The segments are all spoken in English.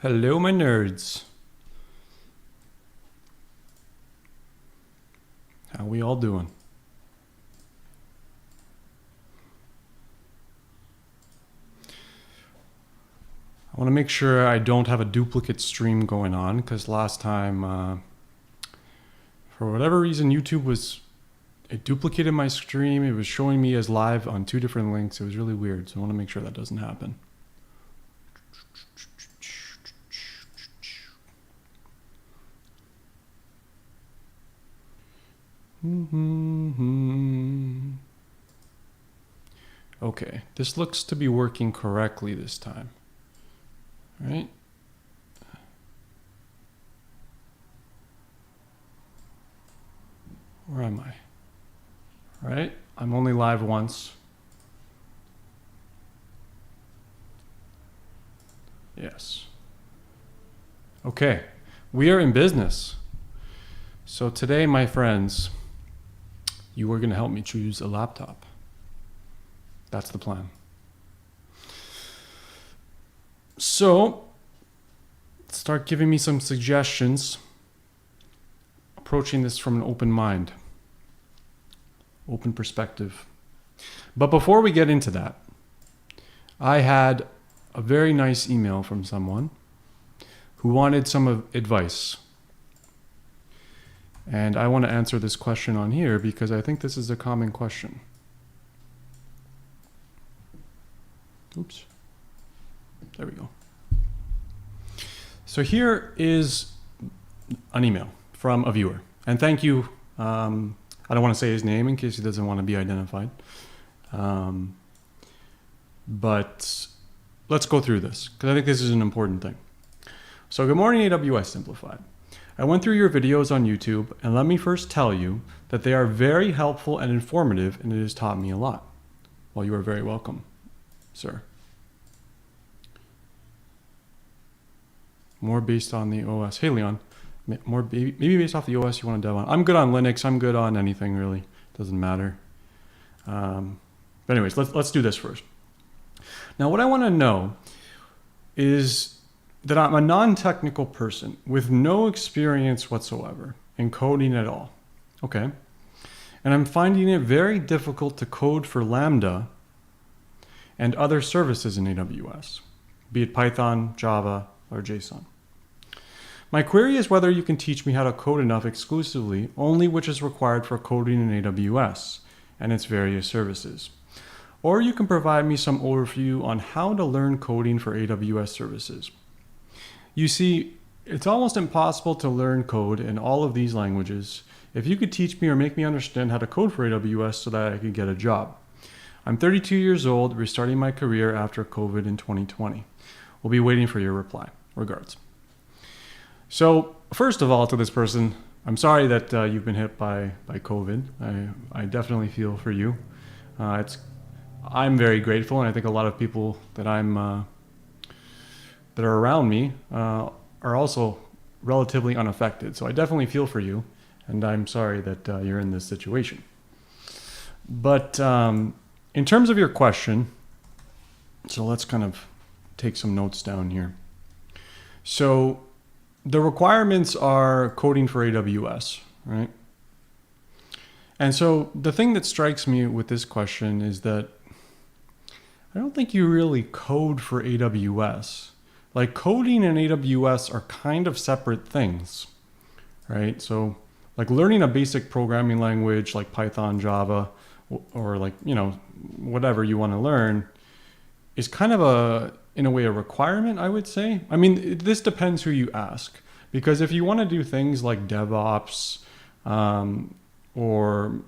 Hello, my nerds. How we all doing? I want to make sure I don't have a duplicate stream going on, because last time, for whatever reason, it duplicated my stream. It was showing me as live on 2 different links. It was really weird, so I want to make sure that doesn't happen. Okay, this looks to be working correctly this time. Right? Where am I? Right? I'm only live once. Yes. Okay, we are in business. So today, my friends, you are going to help me choose a laptop. That's the plan. So, start giving me some suggestions, approaching this from an open mind, open perspective. But before we get into that, I had a very nice email from someone who wanted some advice. And I want to answer this question on here because I think this is a common question. Oops. There we go. So here is an email from a viewer. And thank you. I don't want to say his name in case he doesn't want to be identified. But let's go through this because I think this is an important thing. So good morning, AWS Simplified. I went through your videos on YouTube, and let me first tell you that they are very helpful and informative, and it has taught me a lot. Well, you are very welcome, sir. More based on the OS. Hey, Leon. Maybe based off the OS you want to dev on. I'm good on Linux. I'm good on anything, really. Doesn't matter. But anyways, let's do this first. Now, what I want to know is that I'm a non-technical person with no experience whatsoever in coding at all. Okay. And I'm finding it very difficult to code for Lambda and other services in AWS, be it Python, Java, or JSON. My query is whether you can teach me how to code enough exclusively, only which is required for coding in AWS and its various services. Or you can provide me some overview on how to learn coding for AWS services. You see, it's almost impossible to learn code in all of these languages. If you could teach me or make me understand how to code for AWS so that I could get a job. I'm 32 years old, restarting my career after COVID in 2020. We'll be waiting for your reply. Regards. So first of all, to this person, I'm sorry that you've been hit by COVID. I definitely feel for you. I'm very grateful, and I think a lot of people that that are around me are also relatively unaffected. So I definitely feel for you, and I'm sorry that you're in this situation. But in terms of your question, so let's kind of take some notes down here. So the requirements are coding for AWS, right? And so the thing that strikes me with this question is that I don't think you really code for AWS. Like coding and AWS are kind of separate things, right? So like learning a basic programming language like Python, Java, or like, whatever you want to learn is kind of in a way a requirement, I would say. I mean, this depends who you ask, because if you want to do things like DevOps, or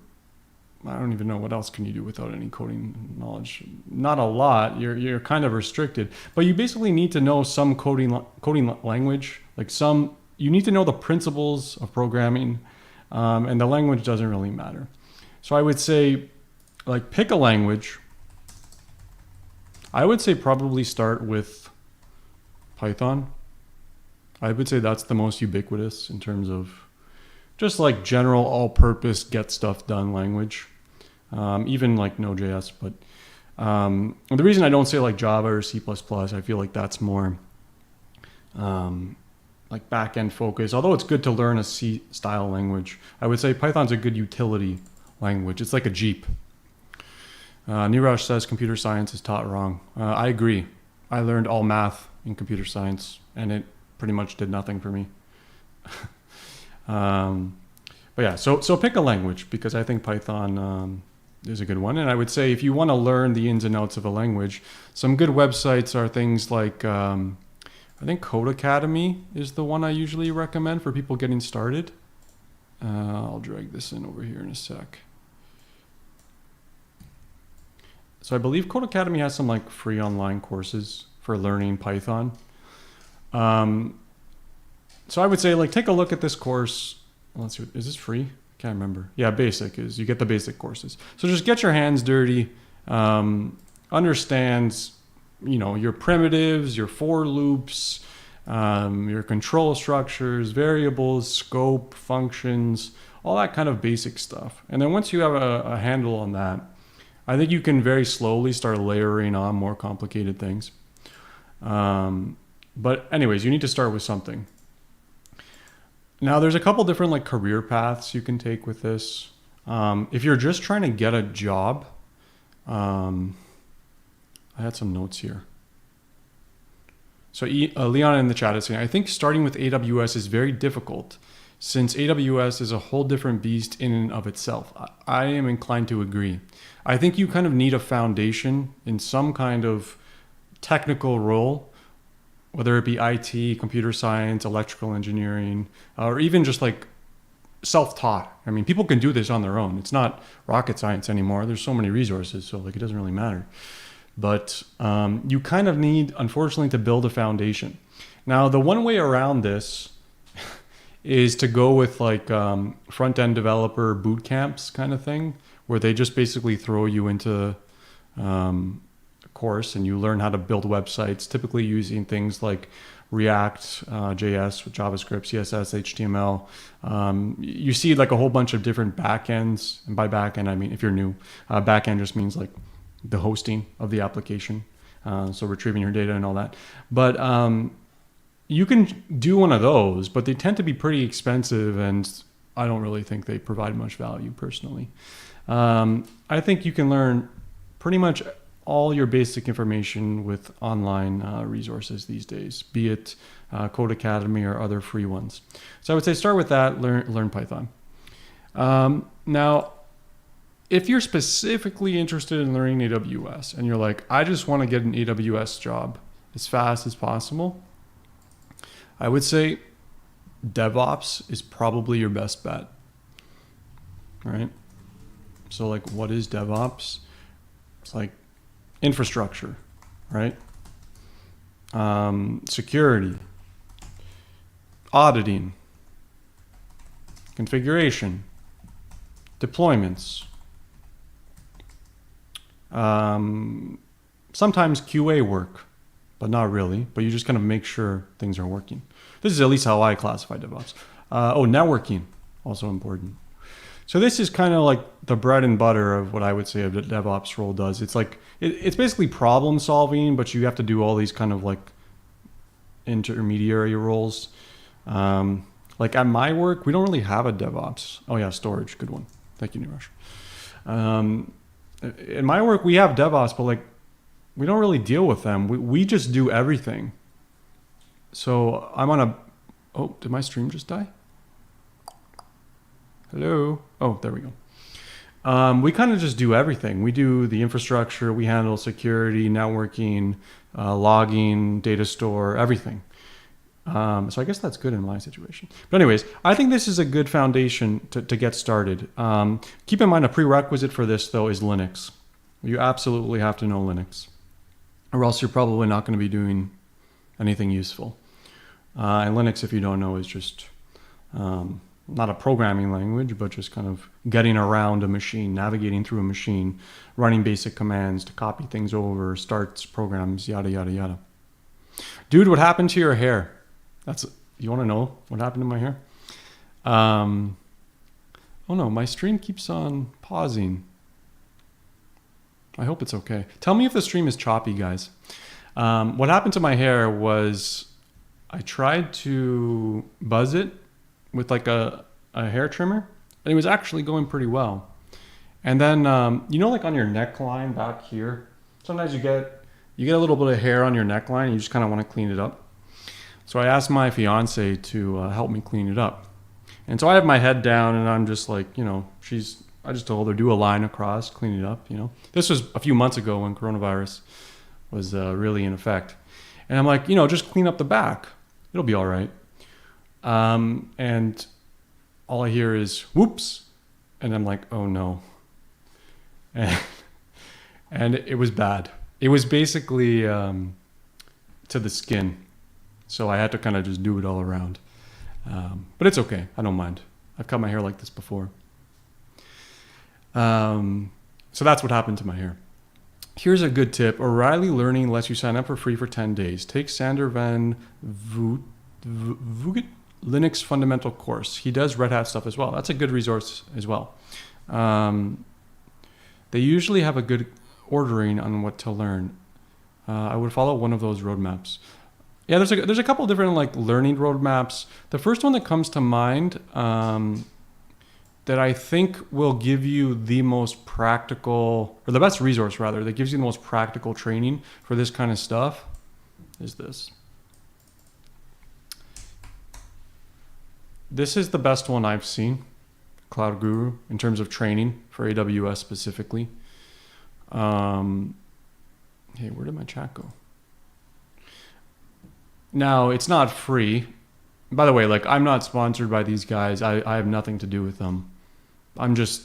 I don't even know what else can you do without any coding knowledge. Not a lot. You're kind of restricted, but you basically need to know some coding language. You need to know the principles of programming, and the language doesn't really matter. So I would say, like, pick a language. I would say probably start with Python. I would say that's the most ubiquitous in terms of just like general all-purpose get stuff done language. Even like Node.js, but And the reason I don't say like Java or C++, I feel like that's more like back-end focus. Although it's good to learn a C style language, I would say Python's a good utility language. It's like a Jeep. Niraj says computer science is taught wrong. I agree. I learned all math in computer science and it pretty much did nothing for me. But yeah, so pick a language, because I think Python is a good one. And I would say if you want to learn the ins and outs of a language, some good websites are things like, I think Code Academy is the one I usually recommend for people getting started. I'll drag this in over here in a sec. So I believe Code Academy has some like free online courses for learning Python. So I would say like take a look at this course. Let's see, is this free? Can't remember. Yeah, basic is, you get the basic courses. So just get your hands dirty, understands, your primitives, your for loops, your control structures, variables, scope, functions, all that kind of basic stuff. And then once you have a handle on that, I think you can very slowly start layering on more complicated things. But anyways, you need to start with something. Now there's a couple different like career paths you can take with this. If you're just trying to get a job, I had some notes here. So Leon in the chat is saying, I think starting with AWS is very difficult since AWS is a whole different beast in and of itself. I am inclined to agree. I think you kind of need a foundation in some kind of technical role, whether it be IT, computer science, electrical engineering, or even just like self-taught. I mean, people can do this on their own. It's not rocket science anymore. There's so many resources, so like it doesn't really matter. But you kind of need, unfortunately, to build a foundation. Now, the one way around this is to go with like front-end developer boot camps kind of thing, where they just basically throw you into a course and you learn how to build websites, typically using things like React, JS, with JavaScript, CSS, HTML. You see like a whole bunch of different backends. And by backend, I mean, if you're new, backend just means like the hosting of the application. So retrieving your data and all that. But you can do one of those, but they tend to be pretty expensive and I don't really think they provide much value personally. I think you can learn pretty much all your basic information with online resources these days, be it Code Academy or other free ones. So I would say start with that, learn Python. Now, if you're specifically interested in learning AWS and you're like, I just want to get an AWS job as fast as possible, I would say DevOps is probably your best bet, right? So like, what is DevOps? It's like infrastructure, right? Security, auditing, configuration, deployments, sometimes QA work, but not really, but you just kind of make sure things are working. This is at least how I classify DevOps. Networking, also important. So this is kind of like the bread and butter of what I would say a DevOps role does. It's like, it's basically problem solving, but you have to do all these kind of like intermediary roles. Like at my work, we don't really have a DevOps. Oh yeah, storage, good one. Thank you, Niraj. In my work, we have DevOps, but like, we don't really deal with them. We just do everything. So I'm on oh, did my stream just die? Hello? Oh, there we go. We kind of just do everything. We do the infrastructure, we handle security, networking, logging, data store, everything. So I guess that's good in my situation. But anyways, I think this is a good foundation to get started. Keep in mind a prerequisite for this though is Linux. You absolutely have to know Linux, or else you're probably not going to be doing anything useful. And Linux, if you don't know, is just not a programming language, but just kind of getting around a machine, navigating through a machine, running basic commands to copy things over, starts programs, yada, yada, yada. Dude, what happened to your hair? You want to know what happened to my hair? Oh no, my stream keeps on pausing. I hope it's okay. Tell me if the stream is choppy, guys. What happened to my hair was I tried to buzz it with like a hair trimmer, and it was actually going pretty well. And then, you know, like on your neckline back here, sometimes you get a little bit of hair on your neckline and you just kind of want to clean it up. So I asked my fiance to help me clean it up. And so I have my head down and I'm just like, you know, I just told her, do a line across, clean it up, you know. This was a few months ago when coronavirus was really in effect. And I'm like, you know, just clean up the back. It'll be all right. And all I hear is, whoops. And I'm like, oh no. And it was bad. It was basically to the skin. So I had to kind of just do it all around. But it's okay. I don't mind. I've cut my hair like this before. So that's what happened to my hair. Here's a good tip. O'Reilly Learning lets you sign up for free for 10 days. Take Sander van Voogd Linux Fundamental course. He does Red Hat stuff as well. That's a good resource as well. They usually have a good ordering on what to learn. I would follow one of those roadmaps. Yeah, there's a couple different like learning roadmaps. The first one that comes to mind that I think will give you the most practical, or the best resource rather, that gives you the most practical training for this kind of stuff is this. This is the best one I've seen, Cloud Guru, in terms of training for AWS specifically. Hey, where did my chat go? Now, it's not free. By the way, like, I'm not sponsored by these guys. I have nothing to do with them. I'm just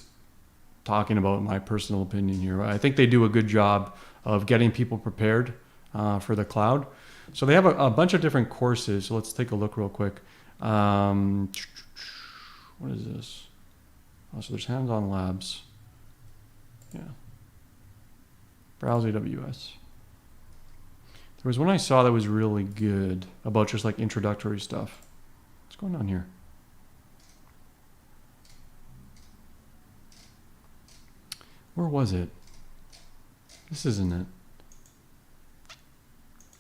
talking about my personal opinion here. I think they do a good job of getting people prepared for the cloud. So they have a bunch of different courses. So let's take a look real quick. What is this? Oh, so there's hands-on labs. Yeah. Browse AWS. There was one I saw that was really good about just like introductory stuff. What's going on here? Where was it? This isn't it.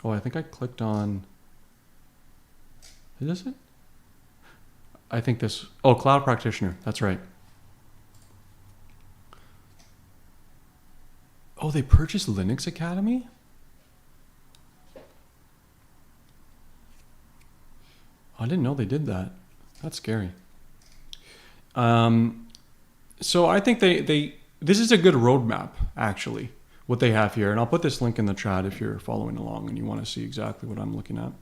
Oh, I think I clicked on... Is this it? I think this... Oh, Cloud Practitioner. That's right. Oh, they purchased Linux Academy? I didn't know they did that. That's scary. So I think this is a good roadmap, actually, what they have here. And I'll put this link in the chat if you're following along and you want to see exactly what I'm looking at.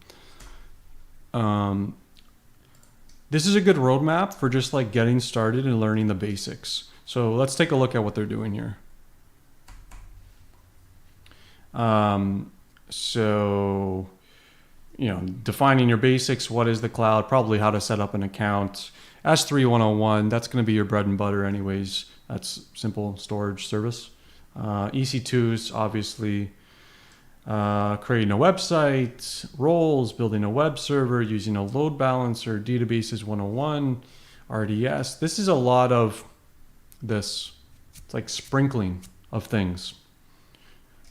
This is a good roadmap for just like getting started and learning the basics. So let's take a look at what they're doing here. So, you know, defining your basics, what is the cloud, probably how to set up an account. S3 101, that's going to be your bread and butter anyways. That's simple storage service. EC2s, obviously, creating a website, roles, building a web server, using a load balancer, databases 101, RDS. This is a lot of this. It's like sprinkling of things.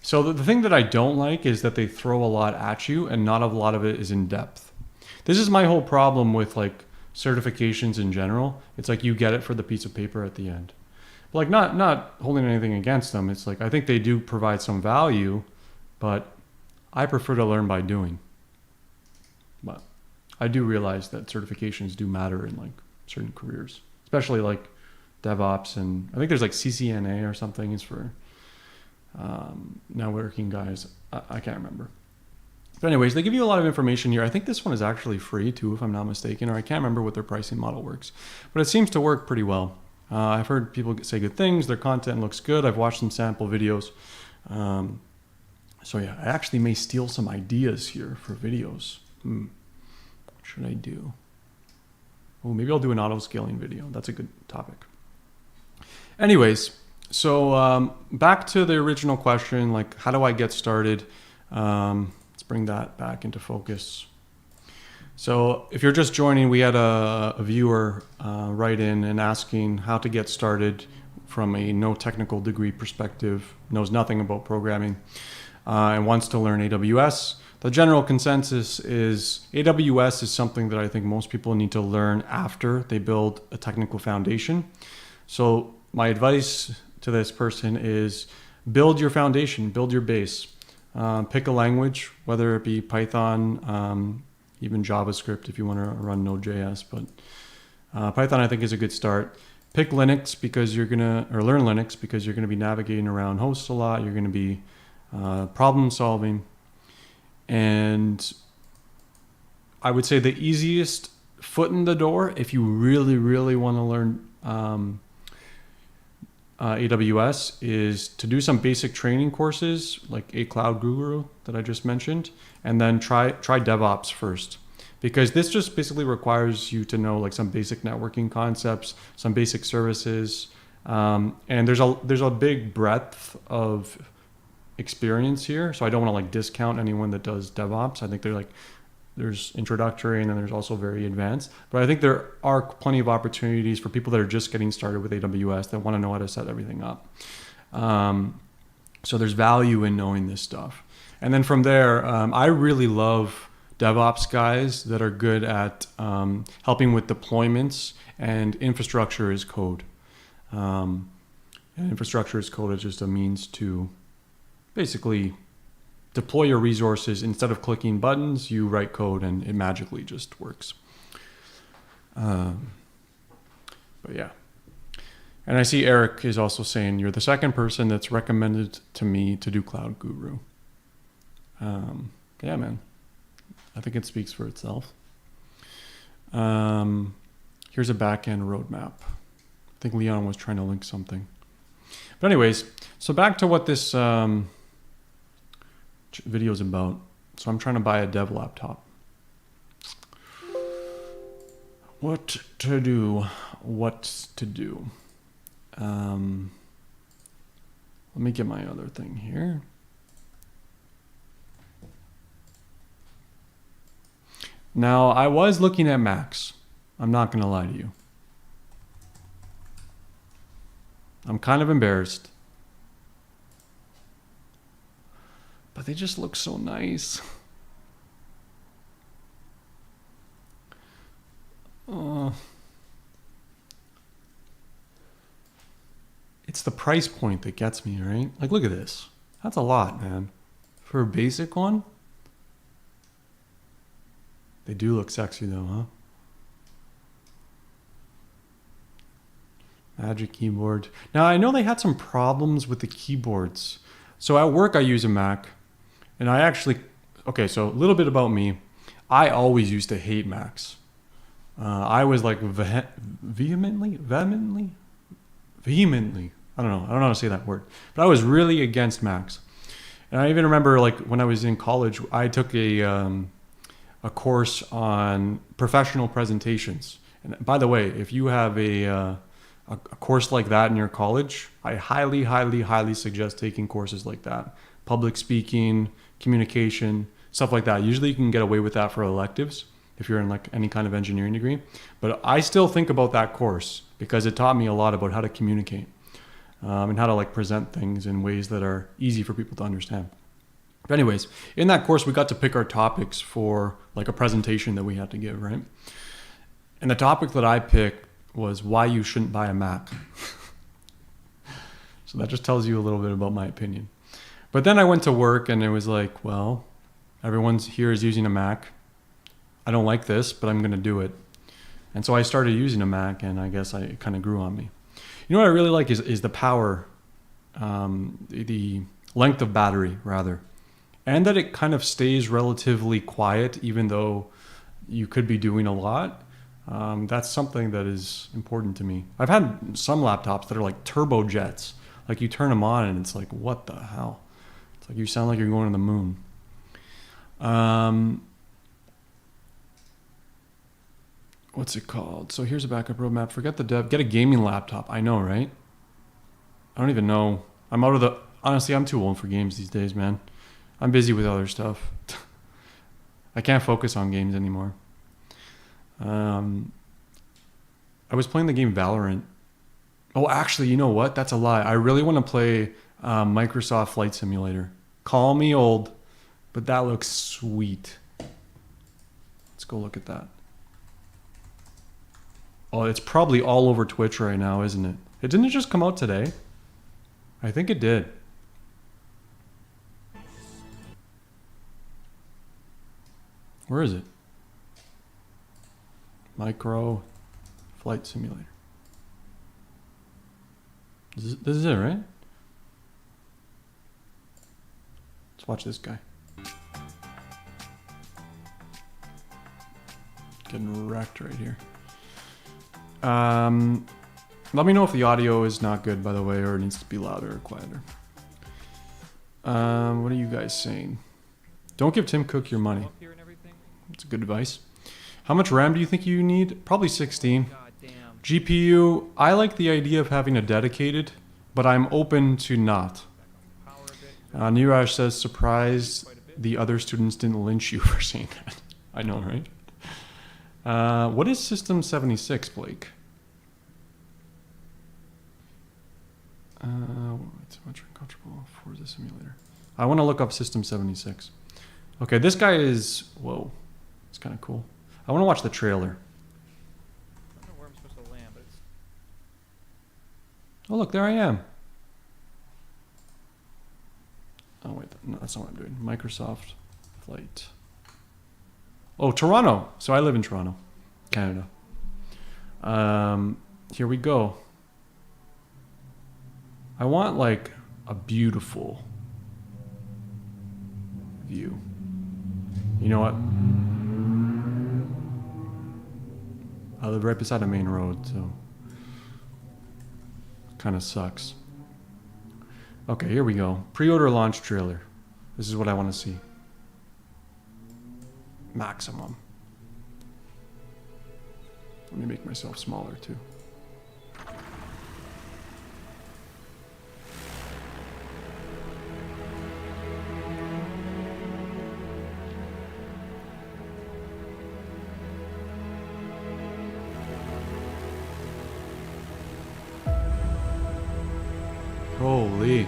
So the thing that I don't like is that they throw a lot at you and not a lot of it is in depth. This is my whole problem with like certifications in general. It's like you get it for the piece of paper at the end. But like not holding anything against them. It's like I think they do provide some value, but I prefer to learn by doing. But I do realize that certifications do matter in like certain careers, especially like DevOps, and I think there's like CCNA or something is for networking guys. I can't remember. But anyways, they give you a lot of information here. I think this one is actually free too, if I'm not mistaken, or I can't remember what their pricing model works. But it seems to work pretty well. I've heard people say good things. Their content looks good. I've watched some sample videos. So yeah, I actually may steal some ideas here for videos. What should I do? Oh, maybe I'll do an auto-scaling video. That's a good topic. Anyways, so back to the original question, like how do I get started? Let's bring that back into focus. So if you're just joining, we had a viewer write in and asking how to get started from a no technical degree perspective, knows nothing about programming, and wants to learn AWS, the general consensus is AWS is something that I think most people need to learn after they build a technical foundation. So my advice to this person is build your foundation, build your base. Pick a language, whether it be Python, even JavaScript if you want to run Node.js, but Python I think is a good start. Pick Linux because you're gonna, or learn Linux because you're gonna be navigating around hosts a lot. You're gonna be problem solving, and I would say the easiest foot in the door if you really, really want to learn AWS is to do some basic training courses like A Cloud Guru that I just mentioned, and then try DevOps first, because this just basically requires you to know like some basic networking concepts, some basic services, and there's a big breadth of experience here. So I don't want to like discount anyone that does DevOps. I think there's introductory and then there's also very advanced, but I think there are plenty of opportunities for people that are just getting started with AWS that want to know how to set everything up. So there's value in knowing this stuff. And then from there, I really love DevOps guys that are good at helping with deployments and infrastructure as code. And infrastructure as code is just a means to basically deploy your resources. Instead of clicking buttons, you write code and it magically just works. But yeah. And I see Eric is also saying you're the second person that's recommended to me to do Cloud Guru. Yeah, man. I think it speaks for itself. Here's a back-end roadmap. I think Leon was trying to link something. But anyways, so back to what this video is about. So I'm trying to buy a dev laptop. What to do? Let me get my other thing here. Now, I was looking at Macs. I'm not going to lie to you. I'm kind of embarrassed. But they just look so nice. It's the price point that gets me, right? Like, look at this. That's a lot, man. For a basic one. They do look sexy though, huh? Magic keyboard. Now, I know they had some problems with the keyboards. So at work, I use a Mac. And I actually, okay, so a little bit about me. I always used to hate Macs. I was like vehemently, I don't know how to say that word, but I was really against Macs. And I even remember like when I was in college, I took a course on professional presentations. And by the way, if you have a course like that in your college, I highly suggest taking courses like that. Public speaking, communication, stuff like that. Usually you can get away with that for electives if you're in like any kind of engineering degree. But I still think about that course because it taught me a lot about how to communicate and how to like present things in ways that are easy for people to understand. But anyways, in that course, we got to pick our topics for like a presentation that we had to give, right? And the topic that I picked was why you shouldn't buy a Mac. So that just tells you a little bit about my opinion. But then I went to work and it was like, well, everyone's here is using a Mac. I don't like this, but I'm going to do it. And so I started using a Mac and I guess it kind of grew on me. You know what I really like is the power, the length of battery rather, and that it kind of stays relatively quiet even though you could be doing a lot. That's something that is important to me. I've had some laptops that are like turbojets. Like you turn them on and it's like, what the hell? It's like you sound like you're going to the moon. What's it called? So here's a backup roadmap. Forget the dev. Get a gaming laptop. I know, right? I don't even know. Honestly, I'm too old for games these days, man. I'm busy with other stuff. I can't focus on games anymore. I was playing the game Valorant Oh, actually, you know what? That's a lie. I really want to play Microsoft Flight Simulator. Call me old, but that looks sweet. Let's go look at that. Oh, it's probably all over Twitch right now, isn't it? Didn't it just come out today? I think it did. Where is it? Micro Flight Simulator. This is it, right? Let's watch this guy. Getting wrecked right here. Let me know if the audio is not good, by the way, or it needs to be louder or quieter. What are you guys saying? Don't give Tim Cook your money. That's good advice. How much RAM do you think you need? Probably 16. GPU, I like the idea of having a dedicated, but I'm open to not. Niraj says, surprised the other students didn't lynch you for saying that. I know, right? What is System 76, Blake? It's much uncomfortable for the simulator. I want to look up System 76. Okay, this guy is... Whoa. It's kind of cool. I want to watch the trailer. I don't know where I'm supposed to land, but it's... Oh, look, there I am. Oh, wait. No, that's not what I'm doing. Microsoft Flight. Oh, Toronto. So I live in Toronto, Canada. Here we go. I want, like, a beautiful view. You know what? I live right beside a main road, so kind of sucks. Okay, here we go. Pre-order launch trailer. This is what I want to see. Maximum. Let me make myself smaller too. Holy.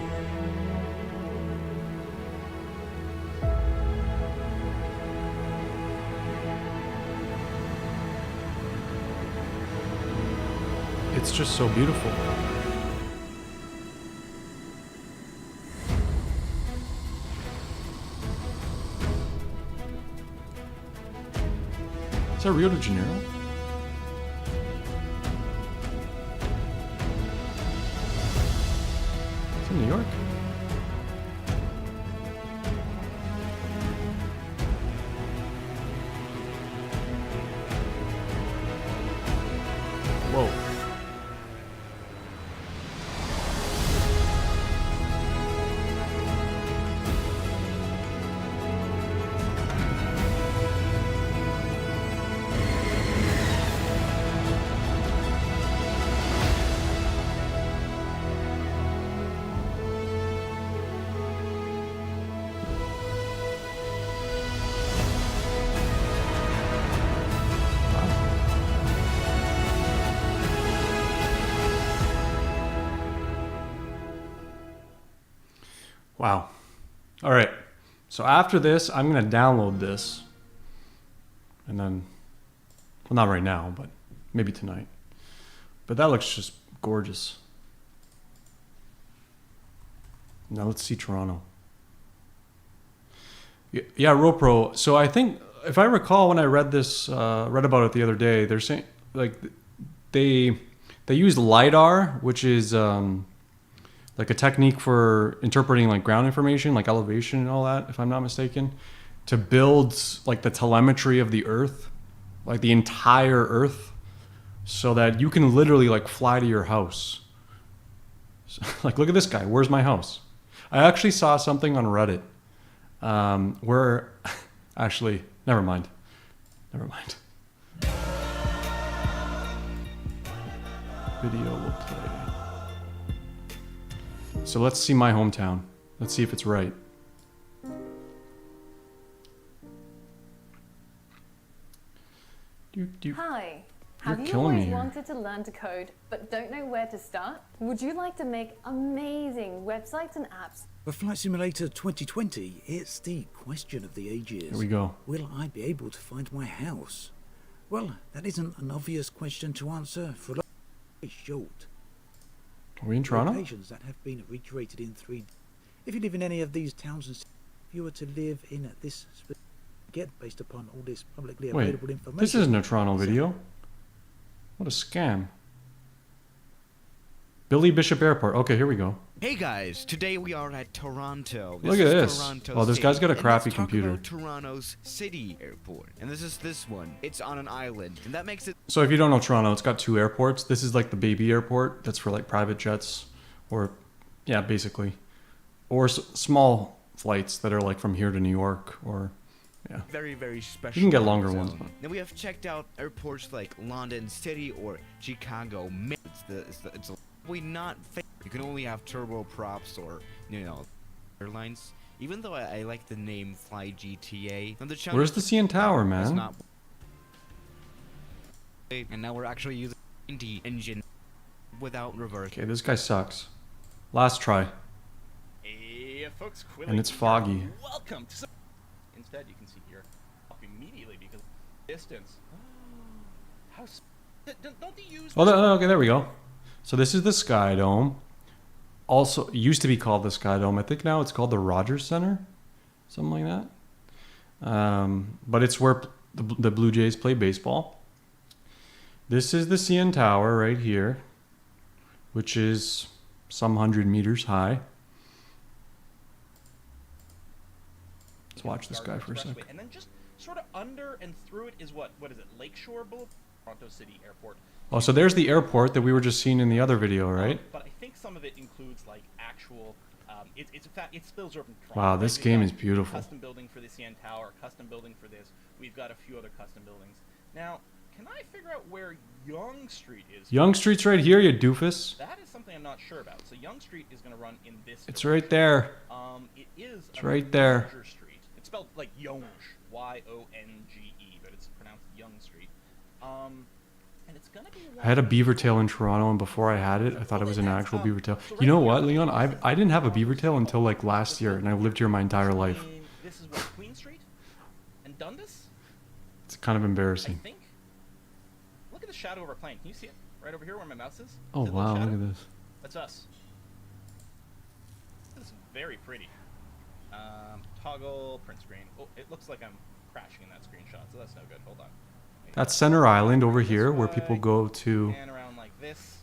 It's just so beautiful. Is that Rio de Janeiro? Is it New York? Whoa. Wow. All right. So after this, I'm going to download this. And then, well, not right now, but maybe tonight. But that looks just gorgeous. Now let's see Toronto. Yeah, RoPro. So I think, if I recall when I read this, read about it the other day, they're saying, like, they used LiDAR, which is... like a technique for interpreting like ground information, like elevation and all that, if I'm not mistaken, to build like the telemetry of the Earth, like the entire Earth, so that you can literally like fly to your house. So, like, look at this guy. Where's my house? I actually saw something on Reddit where, actually, never mind. Video will play. So let's see my hometown. Let's see if it's right. Hi, You're Have you killing me always here. wanted to learn to code but don't know where to start? Would you like to make amazing websites and apps? For Flight Simulator 2020, it's the question of the ages. Here we go. Will I be able to find my house? Well, that isn't an obvious question to answer for a short. Are we in Toronto? Locations that have been recreated in 3D. If you live in any of these towns and cities, if you were to live in this get based upon all this publicly Wait, available information. this isn't a Toronto video. What a scam. Billy Bishop Airport. Okay, here we go. Hey guys, today we are at Toronto. Look at is this. Toronto Oh, this guy's got a City, and crappy let's talk computer. about Toronto's city airport. And this is this one. It's on an island, and that makes it So if you don't know Toronto, it's got 2 airports. This is like the baby airport. That's for like private jets or, yeah, basically. Or small flights that are like from here to New York or, yeah. very, very special. You can get longer zone. ones, but- Now we have checked out airports like London City or Chicago. We not. You can only have turboprops or airlines. Even though I like the name Fly GTA. And the Where's the CN Tower, is man? not. And now we're actually using the engine without reverse. Okay, this guy sucks. Last try. Hey, folks, And it's foggy. Welcome to. Instead, you can see here up immediately because of distance. How? Don't they use? Oh, okay, there we go. So this is the Sky Dome. Also, it used to be called the Sky Dome. I think now it's called the Rogers Center. Something like that. But it's where the Blue Jays play baseball. This is the CN Tower right here, which is some 100 meters high. Let's watch this guy for a sec. And then just sort of under and through it is what is it? Lakeshore Boulevard, Toronto City Airport. Oh, so there's the airport that we were just seeing in the other video, right? But I think some of it includes like actual. It's in fact it spills over from Toronto. Wow, right? this We've game got is beautiful. Custom building for the CN Tower, custom building for this. We've got a few other custom buildings. Now, can I figure out where Yonge Street is? Yonge Street's right here, you doofus. That is something I'm not sure about. So Yonge Street is going to run in this. It's direction. right there. It is. It's a right there. larger street. It's spelled like Yonge, Y-O-N-G-E, but it's pronounced Yonge Street. And it's gonna be. I had a beaver tail in Toronto, and before I had it, I thought it was an actual beaver tail. You know what, Leon? I didn't have a beaver tail until like last year, and I've lived here my entire life. This is what Queen Street and Dundas. It's kind of I embarrassing. think. Look at the shadow of our plane. Can you see it right over here where my mouse is? Oh See the little wow, shadow? look at this. That's us. This is very pretty. Toggle print screen. Oh, it looks like I'm crashing in that screenshot, so that's no good. Hold on. That's Center Island over This here, where way, people go to pan around like this.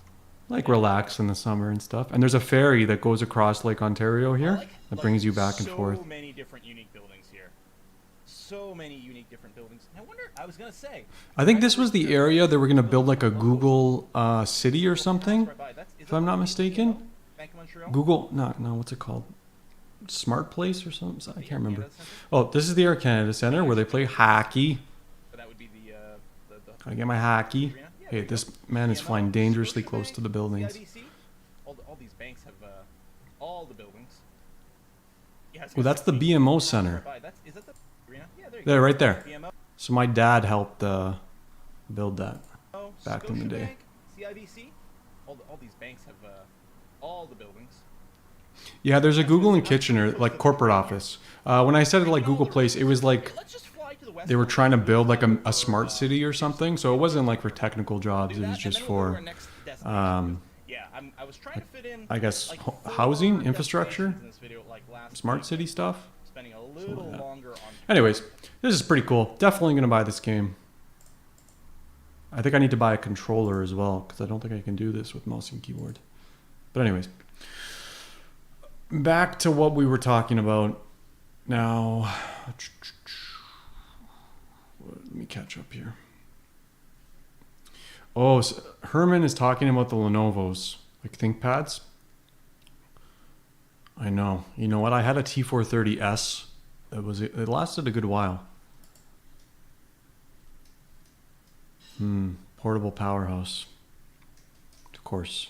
like relax in the summer and stuff. And there's a ferry that goes across Lake Ontario here Like- that like brings you back and forth. So many different unique buildings here. So many unique different buildings. I wonder. I was gonna say. I think this was the area they were gonna build like a Google city or something, if I'm not mistaken. Bank of Montreal. Google, no, what's it called? Smart Place or something? I can't remember. Oh, this is the Air Canada Center where they play hockey. But that would be the. Gotta get my hockey. arena. Yeah, there Hey, you go. this man is BMO, flying dangerously Scotiabank, close to the buildings. CIBC. All these banks have all the buildings. Yeah, I was Well, gonna that's say the Queen BMO Street, Center. is that the arena? Yeah, there you There, go. right there. BMO. So my dad helped build that. Back in the day. Scotiabank, CIBC. All these banks have all the buildings. Yeah, there's a Google in Kitchener, like corporate office. When I said it like Google Place, it was like Let's just fly to the west they were coast. trying to build like a smart city or something. So it wasn't like for technical jobs. Do It that, was and just then we'll go to for, our next destination. um, Yeah, I was trying to fit in. I guess, like, housing, 4 infrastructure, destinations in this video, like last smart week. city stuff. Spending a little like that. longer on. Anyways, this is pretty cool. Definitely gonna buy this game. I think I need to buy a controller as well because I don't think I can do this with mouse and keyboard. But anyways, back to what we were talking about. Now, let me catch up here. Oh, so Herman is talking about the Lenovo's, like ThinkPads. I know. You know what? I had a T430S. It lasted a good while. Portable powerhouse. Of course.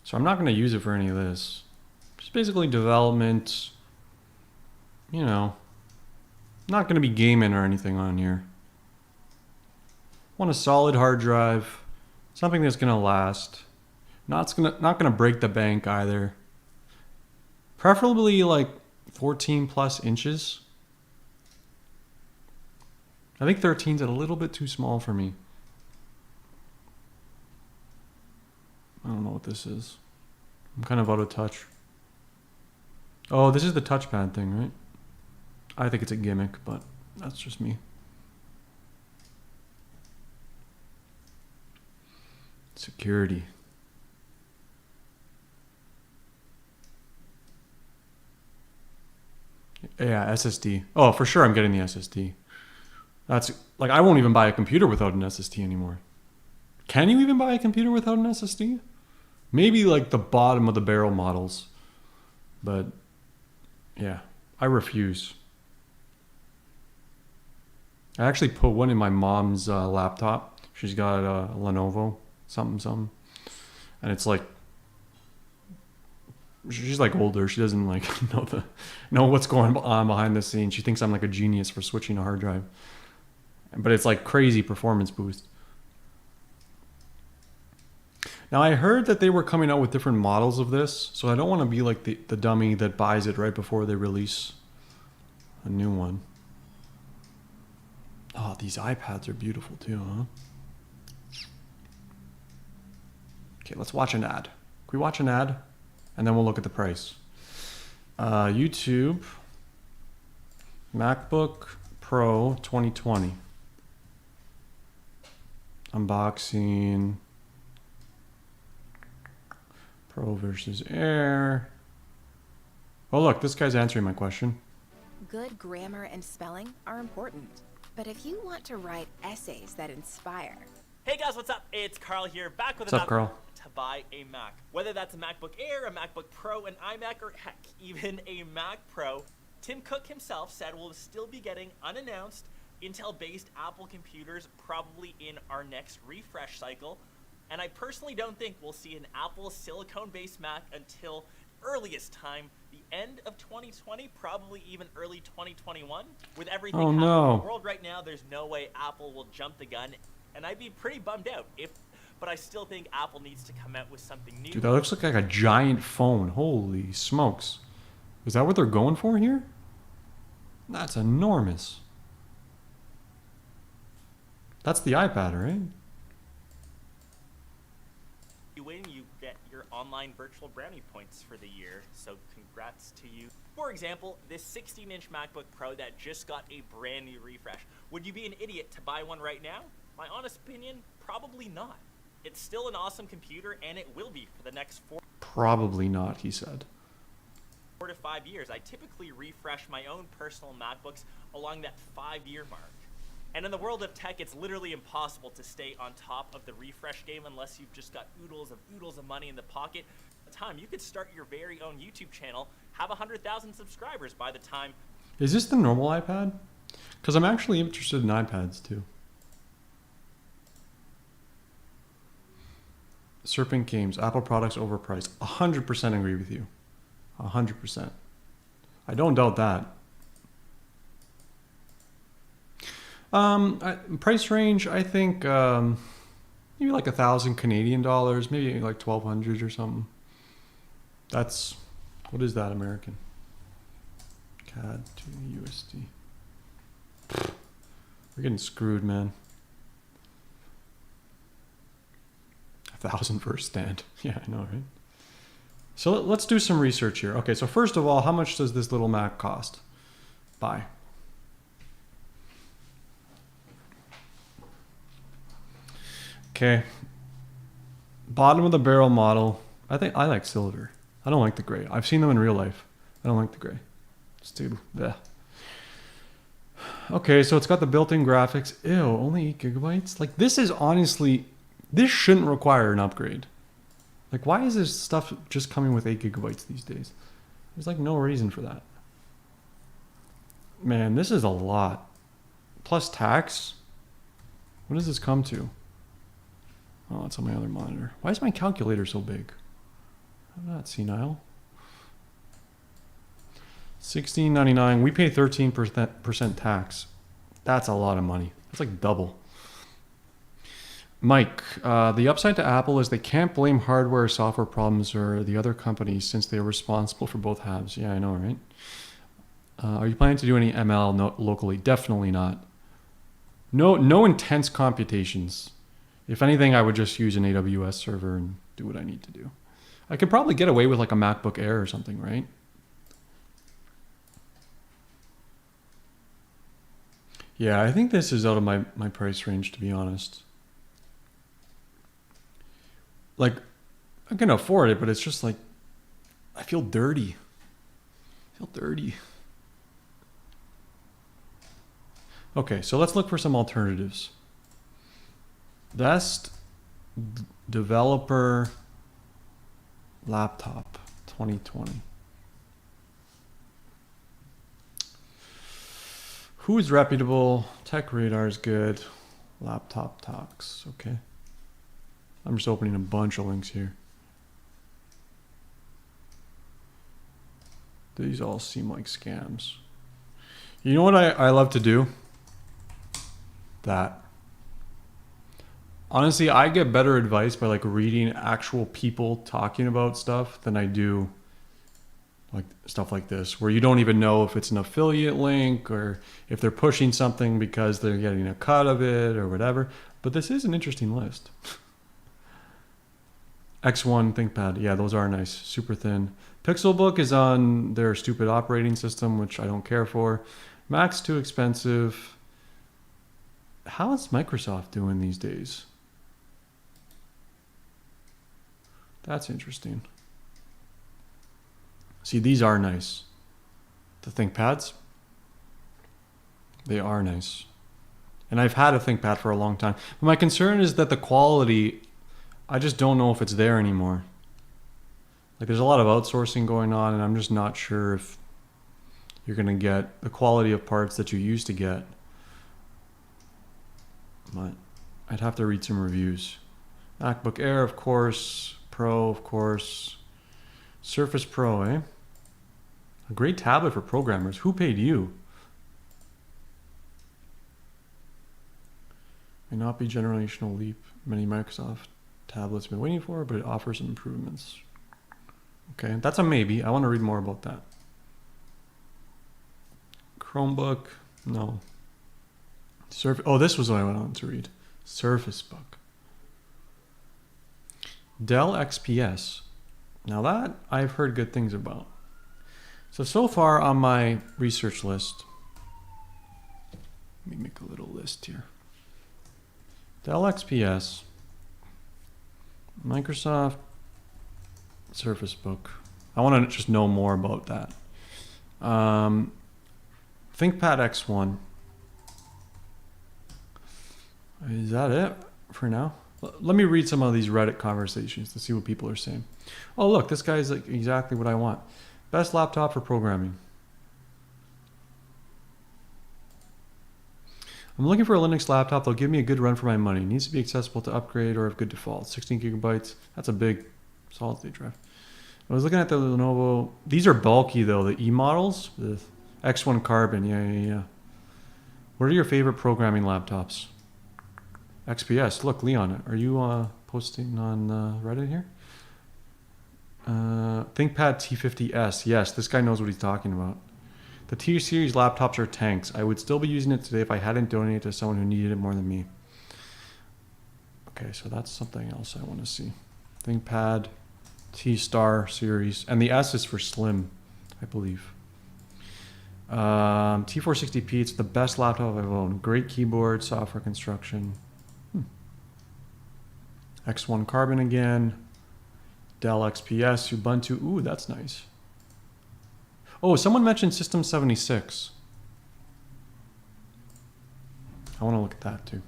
So I'm not going to use it for any of this. Just basically development, Not going to be gaming or anything on here. Want a solid hard drive. Something that's going to last. Not gonna break the bank either. Preferably like 14 plus inches. I think 13's a little bit too small for me. I don't know what this is. I'm kind of out of touch. Oh, this is the touchpad thing, right? I think it's a gimmick, but that's just me. Security. Yeah, SSD. Oh, for sure I'm getting the SSD. That's like, I won't even buy a computer without an SSD anymore. Can you even buy a computer without an SSD? Maybe like the bottom of the barrel models. But yeah, I refuse. I actually put one in my mom's laptop. She's got a Lenovo something. And it's like, she's like older. She doesn't like know what's going on behind the scenes. She thinks I'm like a genius for switching a hard drive. But it's like crazy performance boost. Now I heard that they were coming out with different models of this, so I don't want to be like the dummy that buys it right before they release a new one. Oh, these iPads are beautiful too, huh? Okay, let's watch an ad. Can we watch an ad? And then we'll look at the price. YouTube, MacBook Pro 2020. Unboxing. Pro versus Air. Oh look, this guy's answering my question. Good grammar and spelling are important. But if you want to write essays that inspire... Hey guys, what's up? It's Carl here, back with What's up, Carl? to buy a Mac. Whether that's a MacBook Air, a MacBook Pro, an iMac, or heck, even a Mac Pro, Tim Cook himself said we'll still be getting unannounced Intel-based Apple computers probably in our next refresh cycle. And I personally don't think we'll see an Apple silicone-based Mac until earliest time, the end of 2020, probably even early 2021. With everything happening in the world right now, there's no way Apple will jump the gun. And I'd be pretty bummed out but I still think Apple needs to come out with something new. Dude, that looks like a giant phone. Holy smokes. Is that what they're going for here? That's enormous. That's the iPad, right? You win, you get your online virtual brownie points for the year, so congrats to you. For example, this 16-inch MacBook Pro that just got a brand new refresh. Would you be an idiot to buy one right now? My honest opinion, probably not. It's still an awesome computer, and it will be for the next Probably not, he said. 4 to 5 years. I typically refresh my own personal MacBooks along that 5-year mark. And in the world of tech, it's literally impossible to stay on top of the refresh game unless you've just got oodles of money in the pocket. By the time you could start your very own YouTube channel, have 100,000 subscribers by the time. Is this the normal iPad? Because I'm actually interested in iPads too. Serpent Games, Apple products overpriced. 100% agree with you. 100%. I don't doubt that. Price range, I think maybe like 1,000 Canadian dollars, maybe like 1,200 or something. That's, what is that American? CAD to USD. We're getting screwed, man. 1,000 for a stand. Yeah, I know, right? So let's do some research here. Okay, so first of all, how much does this little Mac cost? Buy. Okay. Bottom of the barrel model. I think I like silver. I don't like the gray. I've seen them in real life. I don't like the gray. It's too bleh. Okay, so it's got the built-in graphics. Ew, only 8 gigabytes? Like, this is honestly, this shouldn't require an upgrade. Like, why is this stuff just coming with 8 gigabytes these days? There's like no reason for that. Man, this is a lot. Plus tax? What does this come to? Oh, it's on my other monitor. Why is my calculator so big? I'm not senile. $16.99. We pay 13% tax. That's a lot of money. That's like double. Mike, the upside to Apple is they can't blame hardware or software problems or the other companies since they are responsible for both halves. Yeah, I know, right? Are you planning to do any ML locally? Definitely not. No intense computations. If anything, I would just use an AWS server and do what I need to do. I could probably get away with like a MacBook Air or something, right? Yeah, I think this is out of my price range, to be honest. Like, I can afford it, but it's just like, I feel dirty. I feel dirty. Okay, so let's look for some alternatives. Best developer laptop 2020. Who's reputable? Tech Radar is good. Laptop Talks. Okay. I'm just opening a bunch of links here. These all seem like scams. You know what I love to do? That. Honestly, I get better advice by like reading actual people talking about stuff than I do like stuff like this, where you don't even know if it's an affiliate link or if they're pushing something because they're getting a cut of it or whatever. But this is an interesting list. X1 ThinkPad, yeah, those are nice, super thin. Pixelbook is on their stupid operating system, which I don't care for. Mac's too expensive. How is Microsoft doing these days? That's interesting. See, these are nice. The ThinkPads, they are nice. And I've had a ThinkPad for a long time. But my concern is that the quality, I just don't know if it's there anymore. Like there's a lot of outsourcing going on and I'm just not sure if you're going to get the quality of parts that you used to get. But I'd have to read some reviews. MacBook Air, of course. Pro, of course. Surface Pro, eh? A great tablet for programmers. Who paid you? May not be generational leap. Many Microsoft tablets been waiting for, but it offers some improvements. Okay, that's a maybe. I want to read more about that. Chromebook, no. Oh, this was what I wanted to read. Surface Book. Dell XPS. Now that I've heard good things about. So far on my research list, let me make a little list here. Dell XPS, Microsoft Surface Book. I want to just know more about that. ThinkPad X1. Is that it for now? Let me read some of these Reddit conversations to see what people are saying. Oh, look, this guy is like exactly what I want. Best laptop for programming. I'm looking for a Linux laptop that'll give me a good run for my money. It needs to be accessible to upgrade or have good defaults. 16 gigabytes. That's a big solid state drive. I was looking at the Lenovo. These are bulky though, the E models. The X1 Carbon. Yeah. What are your favorite programming laptops? XPS. Look, Leon, are you posting on Reddit here? ThinkPad T50S. Yes, this guy knows what he's talking about. The T-Series laptops are tanks. I would still be using it today if I hadn't donated to someone who needed it more than me. Okay, so that's something else I want to see. ThinkPad T-Star series. And the S is for slim, I believe. T460p, it's the best laptop I've owned. Great keyboard, software construction. X1 Carbon again. Dell XPS, Ubuntu. Ooh, that's nice. Oh, someone mentioned System 76. I want to look at that too.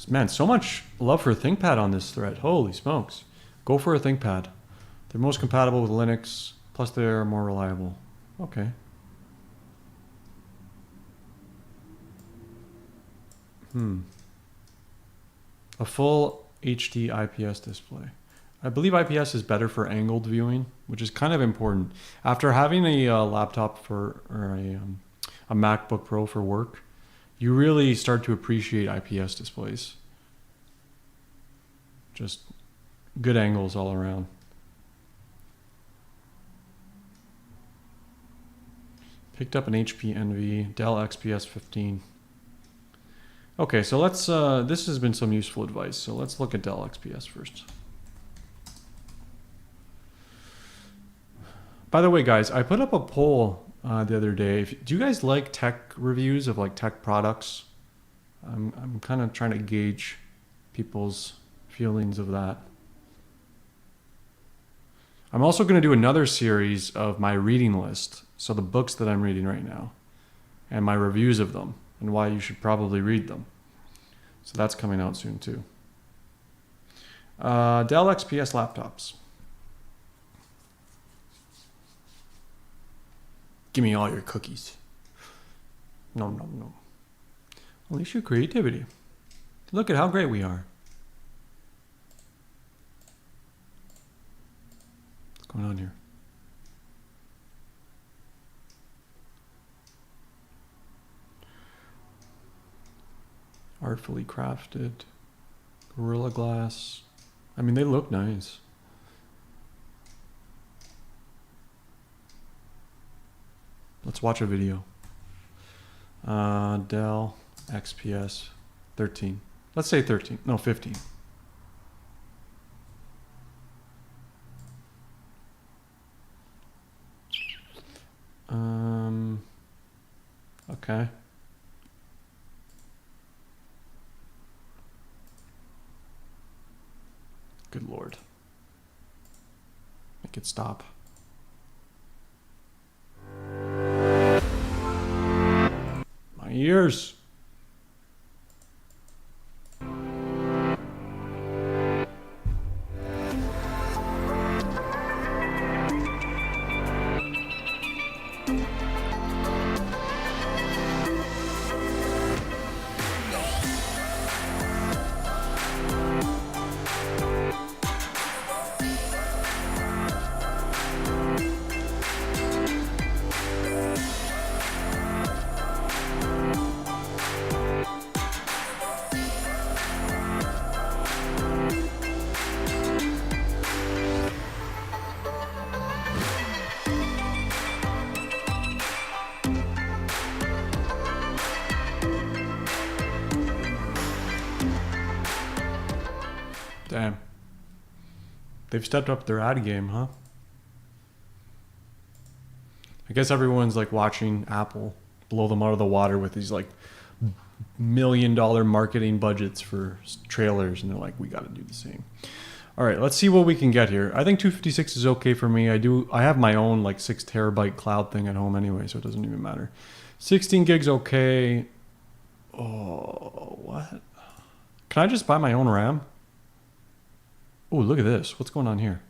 Man, so much love for ThinkPad on this thread. Holy smokes. Go for a ThinkPad. They're most compatible with Linux, plus they're more reliable. Okay. A full HD IPS display. I believe IPS is better for angled viewing, which is kind of important. After having a laptop or a MacBook Pro for work, you really start to appreciate IPS displays. Just good angles all around. Picked up an HP Envy, Dell XPS 15. Okay, so let's, this has been some useful advice, so let's look at Dell XPS first. By the way, guys, I put up a poll the other day. Do you guys like tech reviews of like tech products? I'm kind of trying to gauge people's feelings of that. I'm also going to do another series of my reading list. So the books that I'm reading right now and my reviews of them and why you should probably read them. So that's coming out soon too. Dell XPS laptops. Give me all your cookies. No, no, no. Unleash your creativity. Look at how great we are. What's going on here? Artfully crafted. Gorilla Glass. I mean, they look nice. Let's watch a video. Dell XPS 13. Let's say 13. No, 15. Okay. Good Lord. Make it stop. My ears. Damn. They've stepped up their ad game, huh? I guess everyone's like watching Apple blow them out of the water with these like $1 million marketing budgets for trailers, and they're like, we got to do the same. All right, let's see what we can get here. I think 256 is okay for me. I have my own like 6 terabyte cloud thing at home anyway, so it doesn't even matter. 16 gigs okay. Oh, what? Can I just buy my own RAM? Oh, look at this. What's going on here?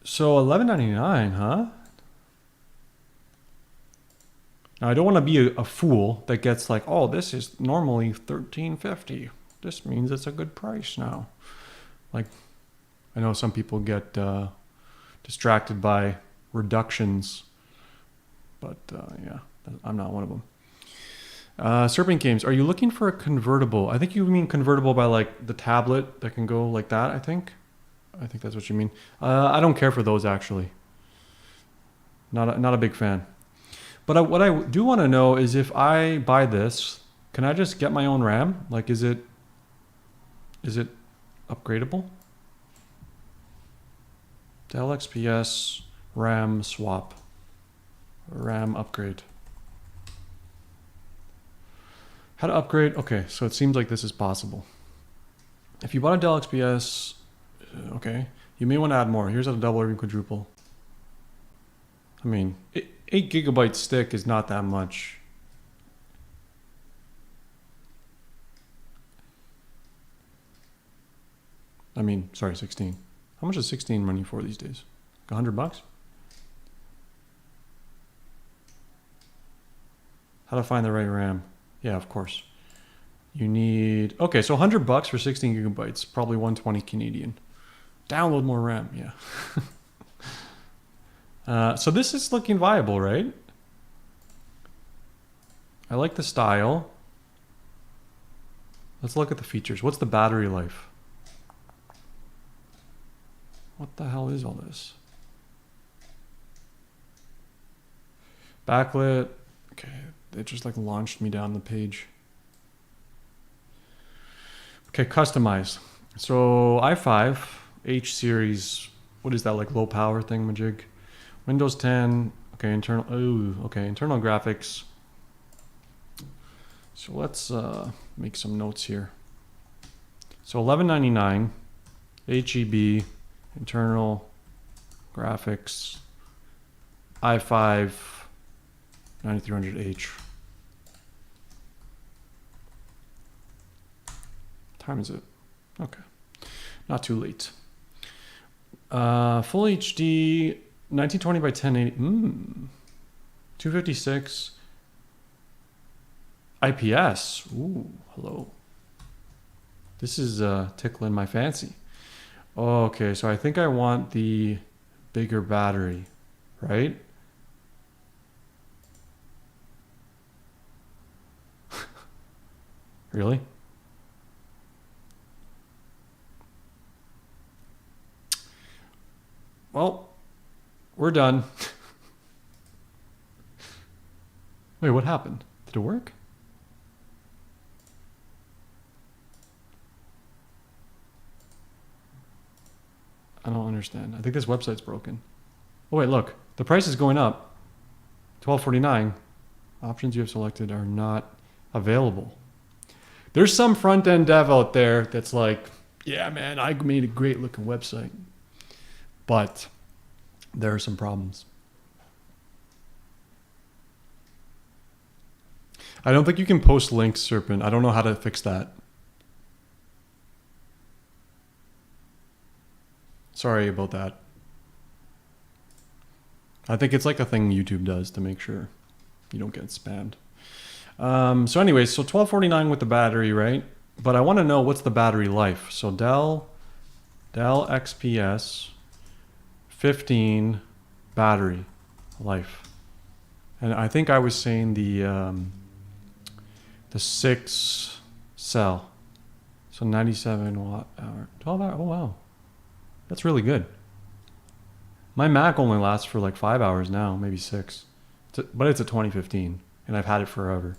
So $11.99, huh? Now, I don't want to be a fool that gets like, oh, this is normally $13.50. This means it's a good price now. Like, I know some people get distracted by reductions, but yeah, I'm not one of them. Serpent Games, are you looking for a convertible? I think you mean convertible by like the tablet that can go like that, I think that's what you mean. I don't care for those actually. Not a big fan. But what I do want to know is if I buy this, can I just get my own RAM? Like, is it upgradable? Dell XPS RAM swap. RAM upgrade. How to upgrade? Okay, so it seems like this is possible. If you bought a Dell XPS, okay, you may want to add more. Here's a double or even quadruple. I mean, 8 gigabyte stick is not that much. I mean, sorry, 16. How much is 16 running for these days? Like $100? How to find the right RAM? Yeah, of course. You need, okay, so $100 for 16 gigabytes, probably 120 Canadian. Download more RAM, yeah. So this is looking viable, right? I like the style. Let's look at the features. What's the battery life? What the hell is all this? Backlit. Okay, it just like launched me down the page. Okay, customize. So i5, H series, what is that, like low power thingamajig? Windows 10, okay, internal, ooh, okay, internal graphics. So let's make some notes here. So $11.99, HEB, internal graphics, i5, 9300H. Time is it? Okay, not too late. Full HD, 1920 by 1080. 256. IPS. Ooh, hello. This is tickling my fancy. Okay, so I think I want the bigger battery, right? Really? Well, we're done. Wait, what happened? Did it work? I don't understand. I think this website's broken. Oh wait, look. The price is going up. $12.49. Options you have selected are not available. There's some front-end dev out there that's like, yeah, man, I made a great looking website. But there are some problems. I don't think you can post links, Serpent. I don't know how to fix that. Sorry about that. I think it's like a thing YouTube does to make sure you don't get spammed. So anyways, so $12.49 with the battery, right? But I want to know what's the battery life. So Dell XPS 15 battery life. And I think I was saying the 6 cell. So 97 watt hour, 12 hour. Oh wow. That's really good. My Mac only lasts for like 5 hours now, maybe 6. But it's a 2015 and I've had it forever.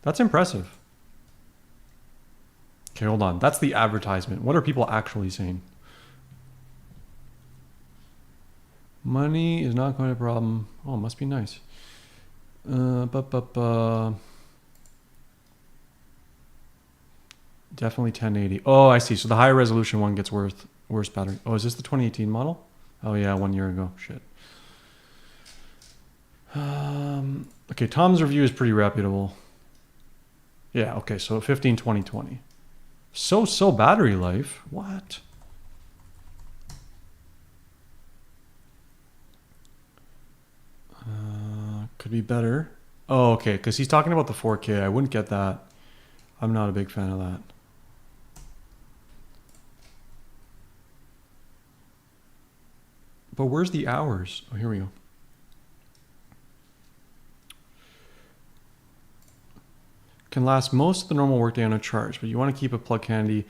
That's impressive. Okay, hold on. That's the advertisement. What are people actually saying? Money is not quite a problem. Oh, it must be nice. Definitely 1080. Oh, I see. So the higher resolution one gets worse battery. Oh, is this the 2018 model? Oh yeah, 1 year ago. Shit. Okay, Tom's review is pretty reputable. Yeah, okay, so 15, 20, 20. So battery life. What? Could be better. Oh, okay, because he's talking about the 4K. I wouldn't get that. I'm not a big fan of that. But where's the hours? Oh, here we go. Can last most of the normal workday on a charge, but you want to keep a plug handy.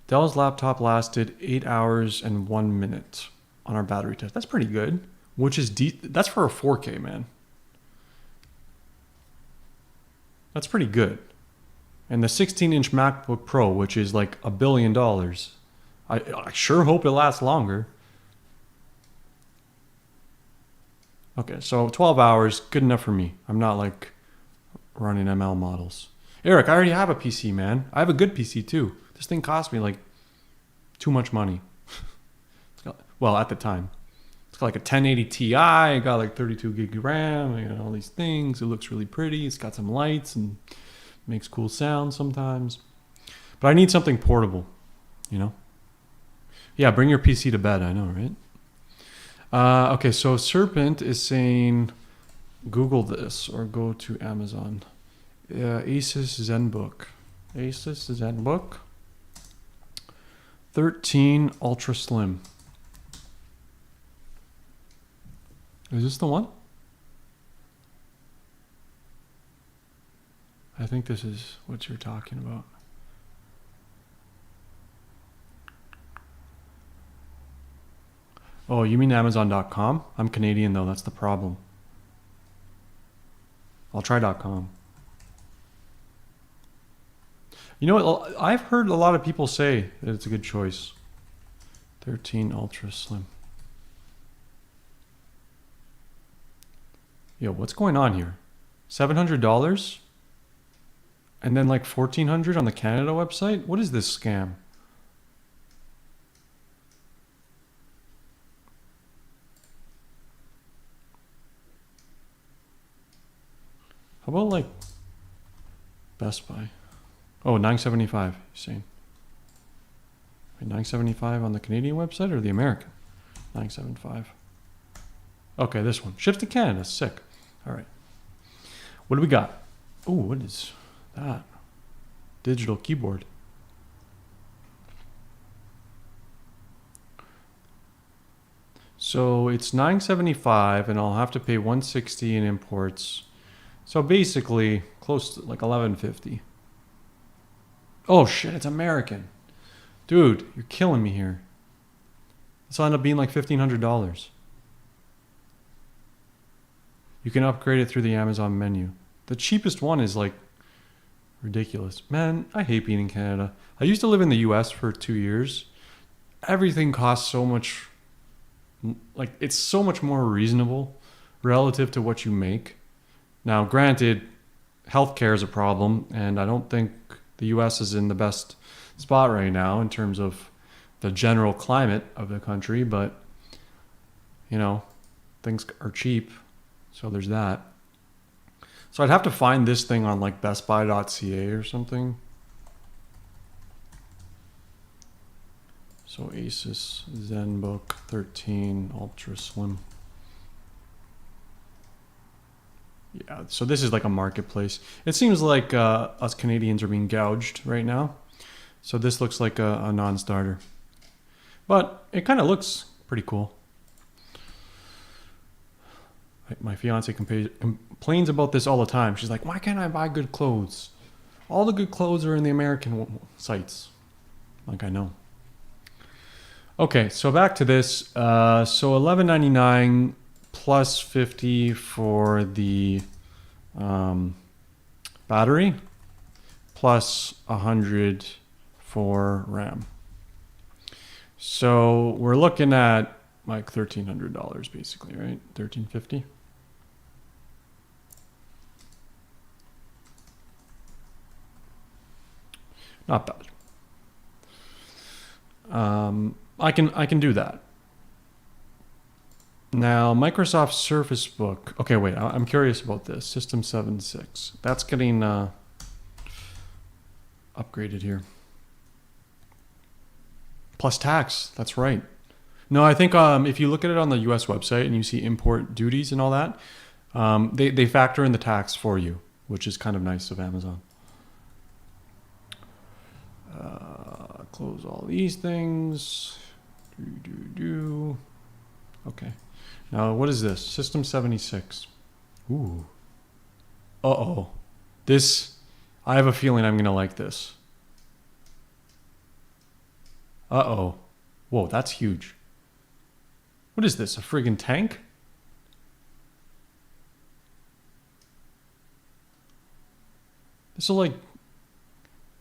Dell's laptop lasted 8 hours and 1 minute on our battery test. That's pretty good, which is that's for a 4K, man. That's pretty good. And the 16-inch MacBook Pro, which is like $1 billion, I sure hope it lasts longer. Okay, so 12 hours, good enough for me. I'm not like running ML models. Eric, I already have a PC, man. I have a good PC too. This thing cost me like too much money. Well, at the time. It's got like a 1080 Ti, I got like 32 gig RAM, I got all these things. It looks really pretty. It's got some lights and makes cool sound sometimes. But I need something portable, you know? Yeah, bring your PC to bed, I know, right? Okay, so Serpent is saying Google this or go to Amazon. Asus ZenBook. Asus ZenBook. 13 Ultra Slim. Is this the one? I think this is what you're talking about. Oh, you mean Amazon.com? I'm Canadian though, that's the problem. I'll try .com. You know what? I've heard a lot of people say that it's a good choice. 13 Ultra Slim. Yo, what's going on here? $700? And then like $1,400 on the Canada website? What is this scam? How about like Best Buy? Oh, $975, you're saying. Wait, $975 on the Canadian website or the American? $975. Okay, this one. Shipped to Canada. Sick. All right. What do we got? Oh, what is that? Digital keyboard. So it's $975 and I'll have to pay $160 in imports. So basically close to like $1150. Oh shit, it's American. Dude, you're killing me here. This will end up being like $1,500. You can upgrade it through the Amazon menu. The cheapest one is like ridiculous. Man, I hate being in Canada. I used to live in the US for 2 years. Everything costs so much, like it's so much more reasonable relative to what you make. Now, granted, healthcare is a problem, and I don't think the US is in the best spot right now in terms of the general climate of the country, but you know, things are cheap, so there's that. So I'd have to find this thing on like bestbuy.ca or something. So Asus ZenBook 13 Ultra Slim. Yeah, so this is like a marketplace. It seems like us Canadians are being gouged right now. So this looks like a non-starter. But it kind of looks pretty cool. My fiance complains about this all the time. She's like, why can't I buy good clothes? All the good clothes are in the American sites. Like, I know. Okay, so back to this. So $11.99 plus $50 for the battery, plus $100 for RAM. So we're looking at like $1,300 basically, right? $1,350. Not bad. I can do that. Now, Microsoft Surface Book. Okay, wait, I'm curious about this. System 7.6. That's getting upgraded here. Plus tax, that's right. No, I think if you look at it on the US website and you see import duties and all that, they factor in the tax for you, which is kind of nice of Amazon. Close all these things. Okay. Now, what is this? System 76. Ooh. Uh-oh. This, I have a feeling I'm going to like this. Uh-oh. Whoa, that's huge. What is this, a friggin' tank? This will, like,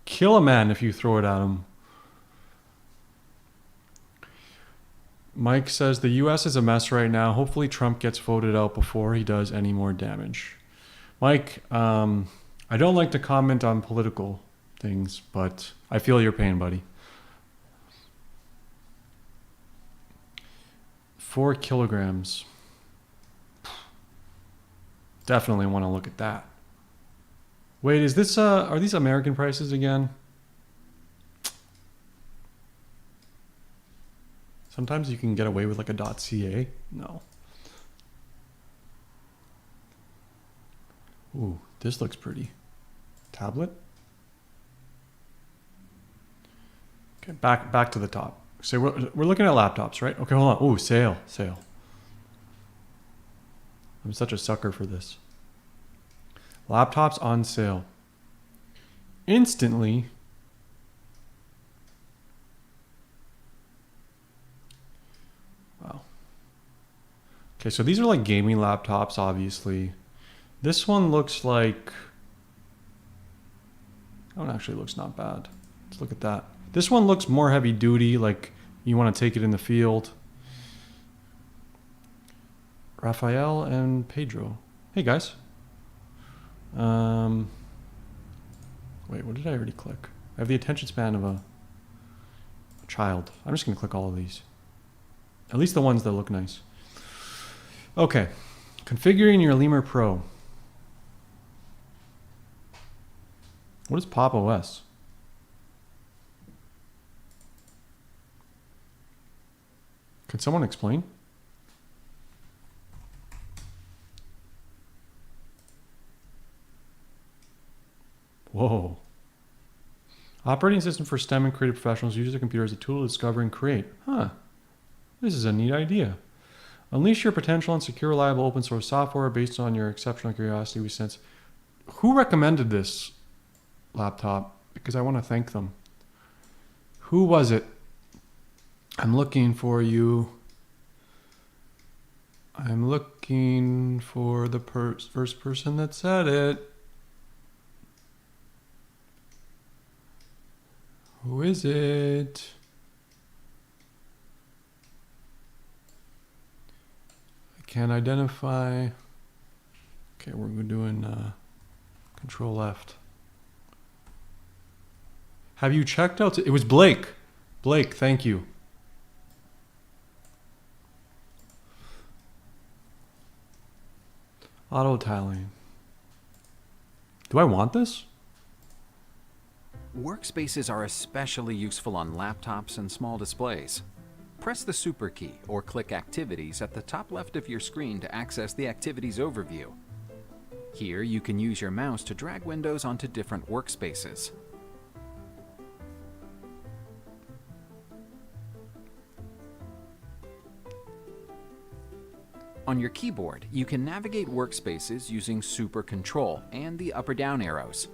kill a man if you throw it at him. Mike says the US is a mess right now. Hopefully Trump gets voted out before he does any more damage. Mike, I don't like to comment on political things, but I feel your pain, buddy. 4 kilograms. Definitely want to look at that. Wait, is this, are these American prices again? Sometimes you can get away with like a .ca. No. Ooh, this looks pretty. Tablet. Okay, back to the top. So we're looking at laptops, right? Okay, hold on. Oh, sale. I'm such a sucker for this. Laptops on sale. Instantly. Wow. Okay, so these are like gaming laptops, obviously. This one looks like... That one actually looks not bad. Let's look at that. This one looks more heavy duty, like you want to take it in the field. Raphael and Pedro. Hey guys. Wait, what did I already click? I have the attention span of a child. I'm just going to click all of these. At least the ones that look nice. Okay. Configuring your Lemur Pro. What is Pop OS? Can someone explain? Whoa. Operating system for STEM and creative professionals uses a computer as a tool to discover and create. Huh. This is a neat idea. Unleash your potential in secure, reliable, open source software based on your exceptional curiosity. We sense. Who recommended this laptop? Because I want to thank them. Who was it? I'm looking for you. I'm looking for the first person that said it. Who is it? I can't identify. Okay, we're doing Control Left. Have you checked out? It was Blake. Blake, thank you. Auto tiling. Do I want this? Workspaces are especially useful on laptops and small displays. Press the Super key or click Activities at the top left of your screen to access the Activities overview. Here you can use your mouse to drag windows onto different workspaces. On your keyboard, you can navigate workspaces using Super Control and the up or down arrows.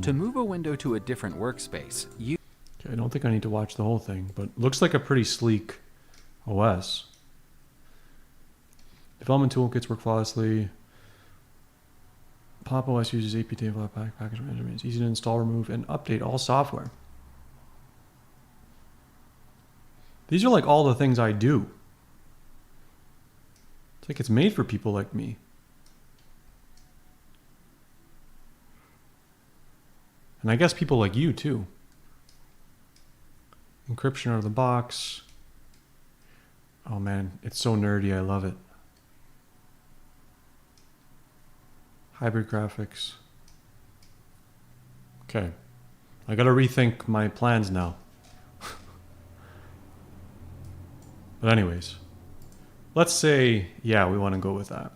To move a window to a different workspace, you... Okay, I don't think I need to watch the whole thing, but looks like a pretty sleek OS. Development toolkits work flawlessly. Pop OS uses APT package management. It's easy to install, remove, and update all software. These are like all the things I do. It's like it's made for people like me. And I guess people like you too. Encryption out of the box. Oh man, it's so nerdy, I love it. Hybrid graphics. Okay, I gotta rethink my plans now. But anyways, let's say, yeah, we want to go with that.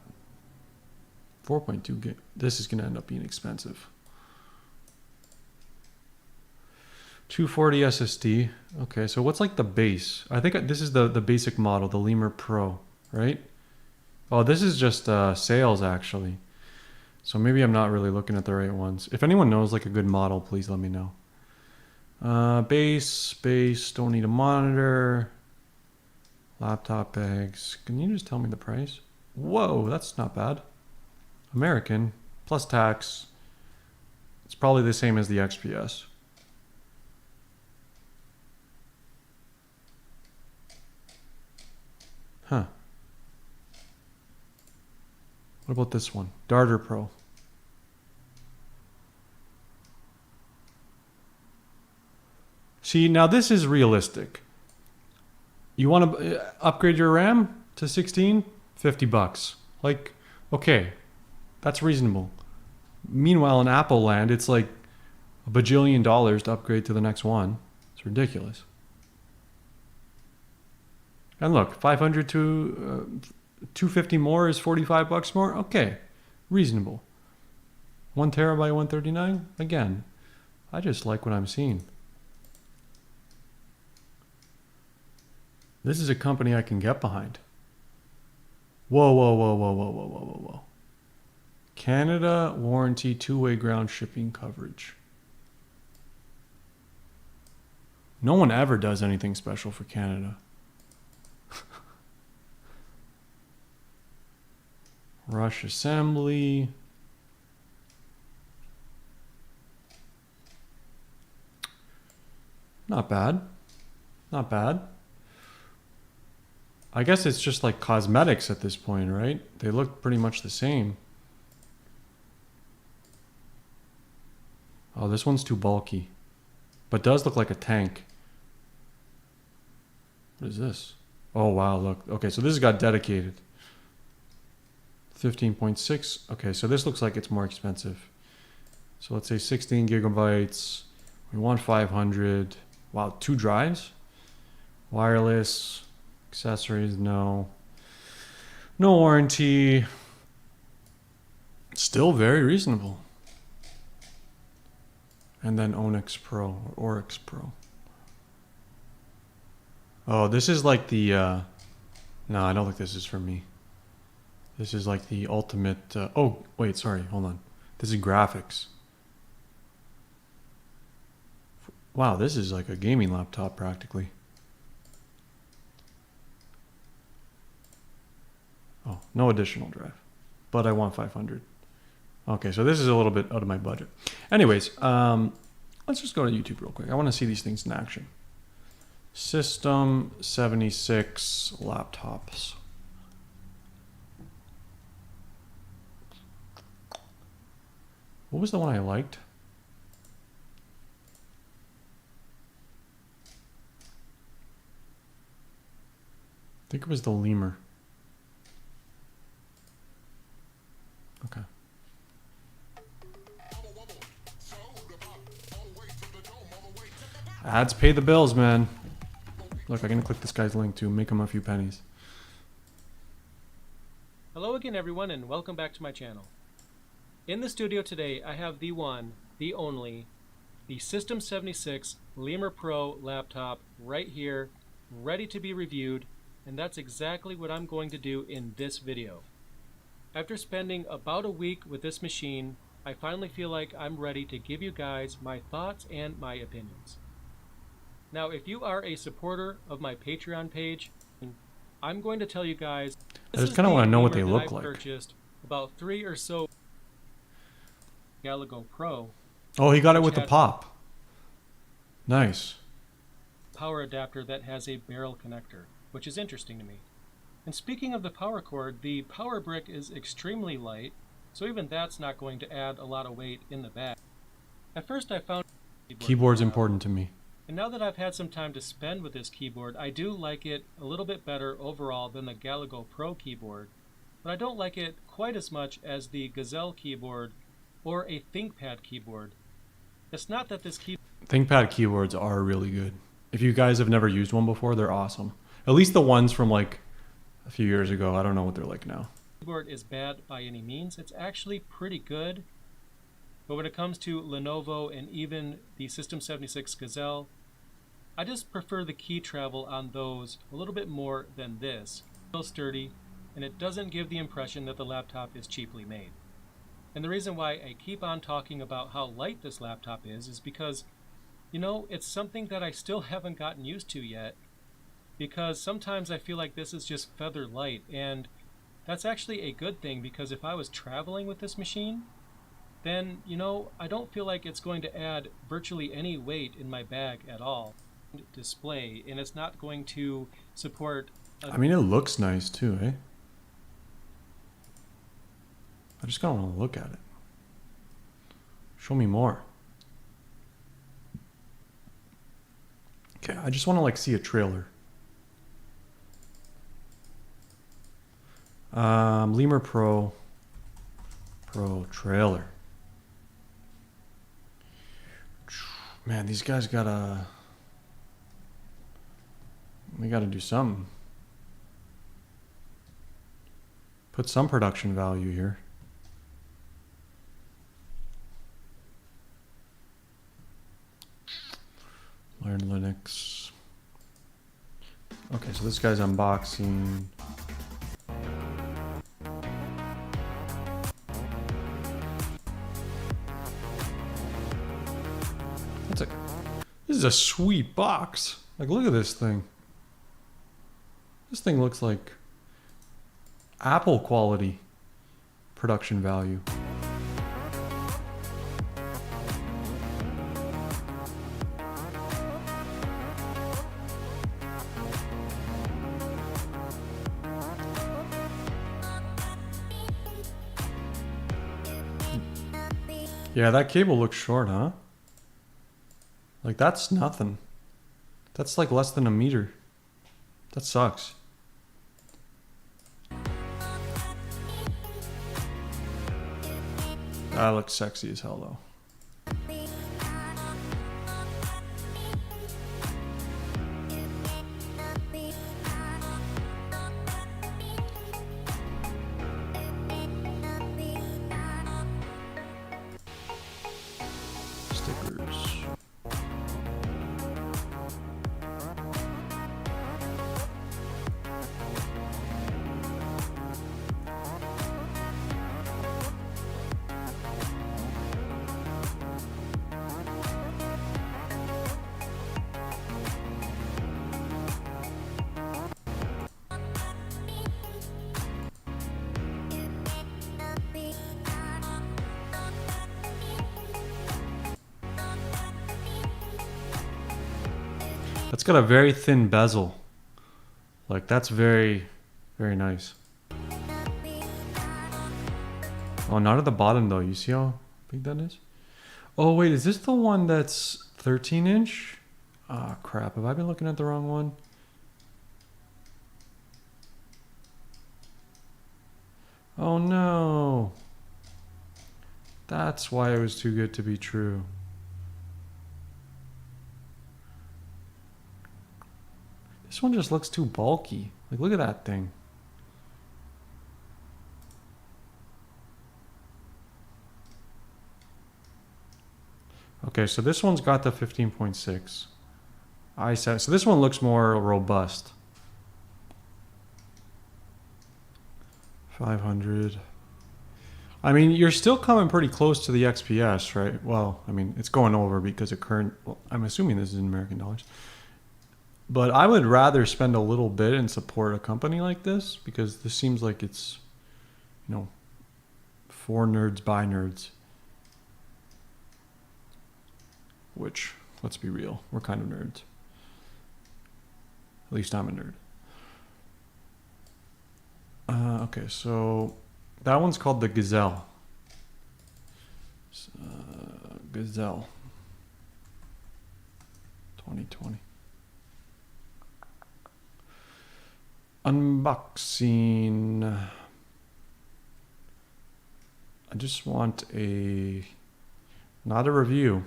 4.2 gig. This is gonna end up being expensive. 240 SSD. Okay, so what's like the base? I think this is the basic model, the Lemur Pro, right? Oh, this is just sales actually. So maybe I'm not really looking at the right ones. If anyone knows like a good model, please let me know. Base, don't need a monitor. Laptop bags. Can you just tell me the price? Whoa, that's not bad. American, plus tax. It's probably the same as the XPS. Huh. What about this one? Darter Pro. See, now this is realistic. You want to upgrade your RAM to 16? 50 bucks. Like, okay, that's reasonable. Meanwhile, in Apple land, it's like a bajillion dollars to upgrade to the next one. It's ridiculous. And look, 500 to 250 more is 45 bucks more. Okay, reasonable. 1 terabyte, 139. Again, I just like what I'm seeing. This is a company I can get behind. Whoa, whoa, whoa, whoa, whoa, whoa, whoa, whoa, whoa. Canada warranty, 2-way ground shipping coverage. No one ever does anything special for Canada. Rush assembly. Not bad. Not bad. I guess it's just like cosmetics at this point, right? They look pretty much the same. Oh, this one's too bulky. But does look like a tank. What is this? Oh, wow, look. Okay, so this has got dedicated. 15.6. Okay, so this looks like it's more expensive. So let's say 16 gigabytes. We want 500. Wow, 2 drives? Wireless. Accessories, no. No warranty. Still very reasonable. And then Onyx Pro or Oryx Pro. Oh, this is like the... no, I don't think this is for me. This is like the ultimate... oh, wait, sorry, hold on. This is graphics. Wow, this is like a gaming laptop practically. Oh, no additional drive. But I want 500. Okay, so this is a little bit out of my budget. Anyways, let's just go to YouTube real quick. I want to see these things in action. System 76 laptops. What was the one I liked? I think it was the Lemur. Okay. Ads pay the bills, man. Look, I'm gonna click this guy's link to make him a few pennies. Hello again, everyone, and welcome back to my channel. In the studio today, I have the one, the only, the System 76 Lemur Pro laptop right here, ready to be reviewed, and that's exactly what I'm going to do in this video. After spending about a week with this machine, I finally feel like I'm ready to give you guys my thoughts and my opinions. Now, if you are a supporter of my Patreon page, I'm going to tell you guys, I just kind of want to know what they look like. Purchased about 3 or so Galago Pro. Oh, he got it with the pop. Nice. Power adapter that has a barrel connector, which is interesting to me. And speaking of the power cord, the power brick is extremely light, so even that's not going to add a lot of weight in the bag. At first I found keyboard's important to me. And now that I've had some time to spend with this keyboard, I do like it a little bit better overall than the Galago Pro keyboard, but I don't like it quite as much as the Gazelle keyboard or a ThinkPad keyboard. It's not that this ThinkPad keyboards are really good. If you guys have never used one before, they're awesome. At least the ones from like a few years ago. I don't know what they're like now. Keyboard is bad by any means. It's actually pretty good. But when it comes to Lenovo and even the System 76 Gazelle, I just prefer the key travel on those a little bit more than this. It's still sturdy, and it doesn't give the impression that the laptop is cheaply made. And the reason why I keep on talking about how light this laptop is because, you know, it's something that I still haven't gotten used to yet. Because sometimes I feel like this is just feather light, and that's actually a good thing, because if I was traveling with this machine, then, you know, I don't feel like it's going to add virtually any weight in my bag at all. Display, and it's not going to support... I mean, it looks nice too, eh? I just kind of want to look at it. Show me more. Okay, I just want to like see a trailer. Lemur Pro trailer. Man, these guys gotta... We gotta do something. Put some production value here. Learn Linux. Okay, so this guy's unboxing. This is a sweet box. Like, look at this thing. This thing looks like Apple quality production value. Yeah, that cable looks short, huh? Like, that's nothing. That's like less than a meter. That sucks. That looks sexy as hell, though. Stickers. That's got a very thin bezel. Like, that's very, very nice. Oh, not at the bottom though. You see how big that is? Oh wait, is this the one that's 13 inch? Ah, crap. Have I been looking at the wrong one? Oh no. That's why it was too good to be true. This one just looks too bulky. Like, look at that thing. Okay, so this one's got the 15.6. So this one looks more robust. 500. I mean, you're still coming pretty close to the XPS, right? Well, I mean, it's going over because of current... Well, I'm assuming this is in American dollars. But I would rather spend a little bit and support a company like this, because this seems like it's, you know, for nerds by nerds. Which, let's be real, we're kind of nerds. At least I'm a nerd. Okay, so that one's called the Gazelle. Gazelle 2020. Unboxing. I just want not a review.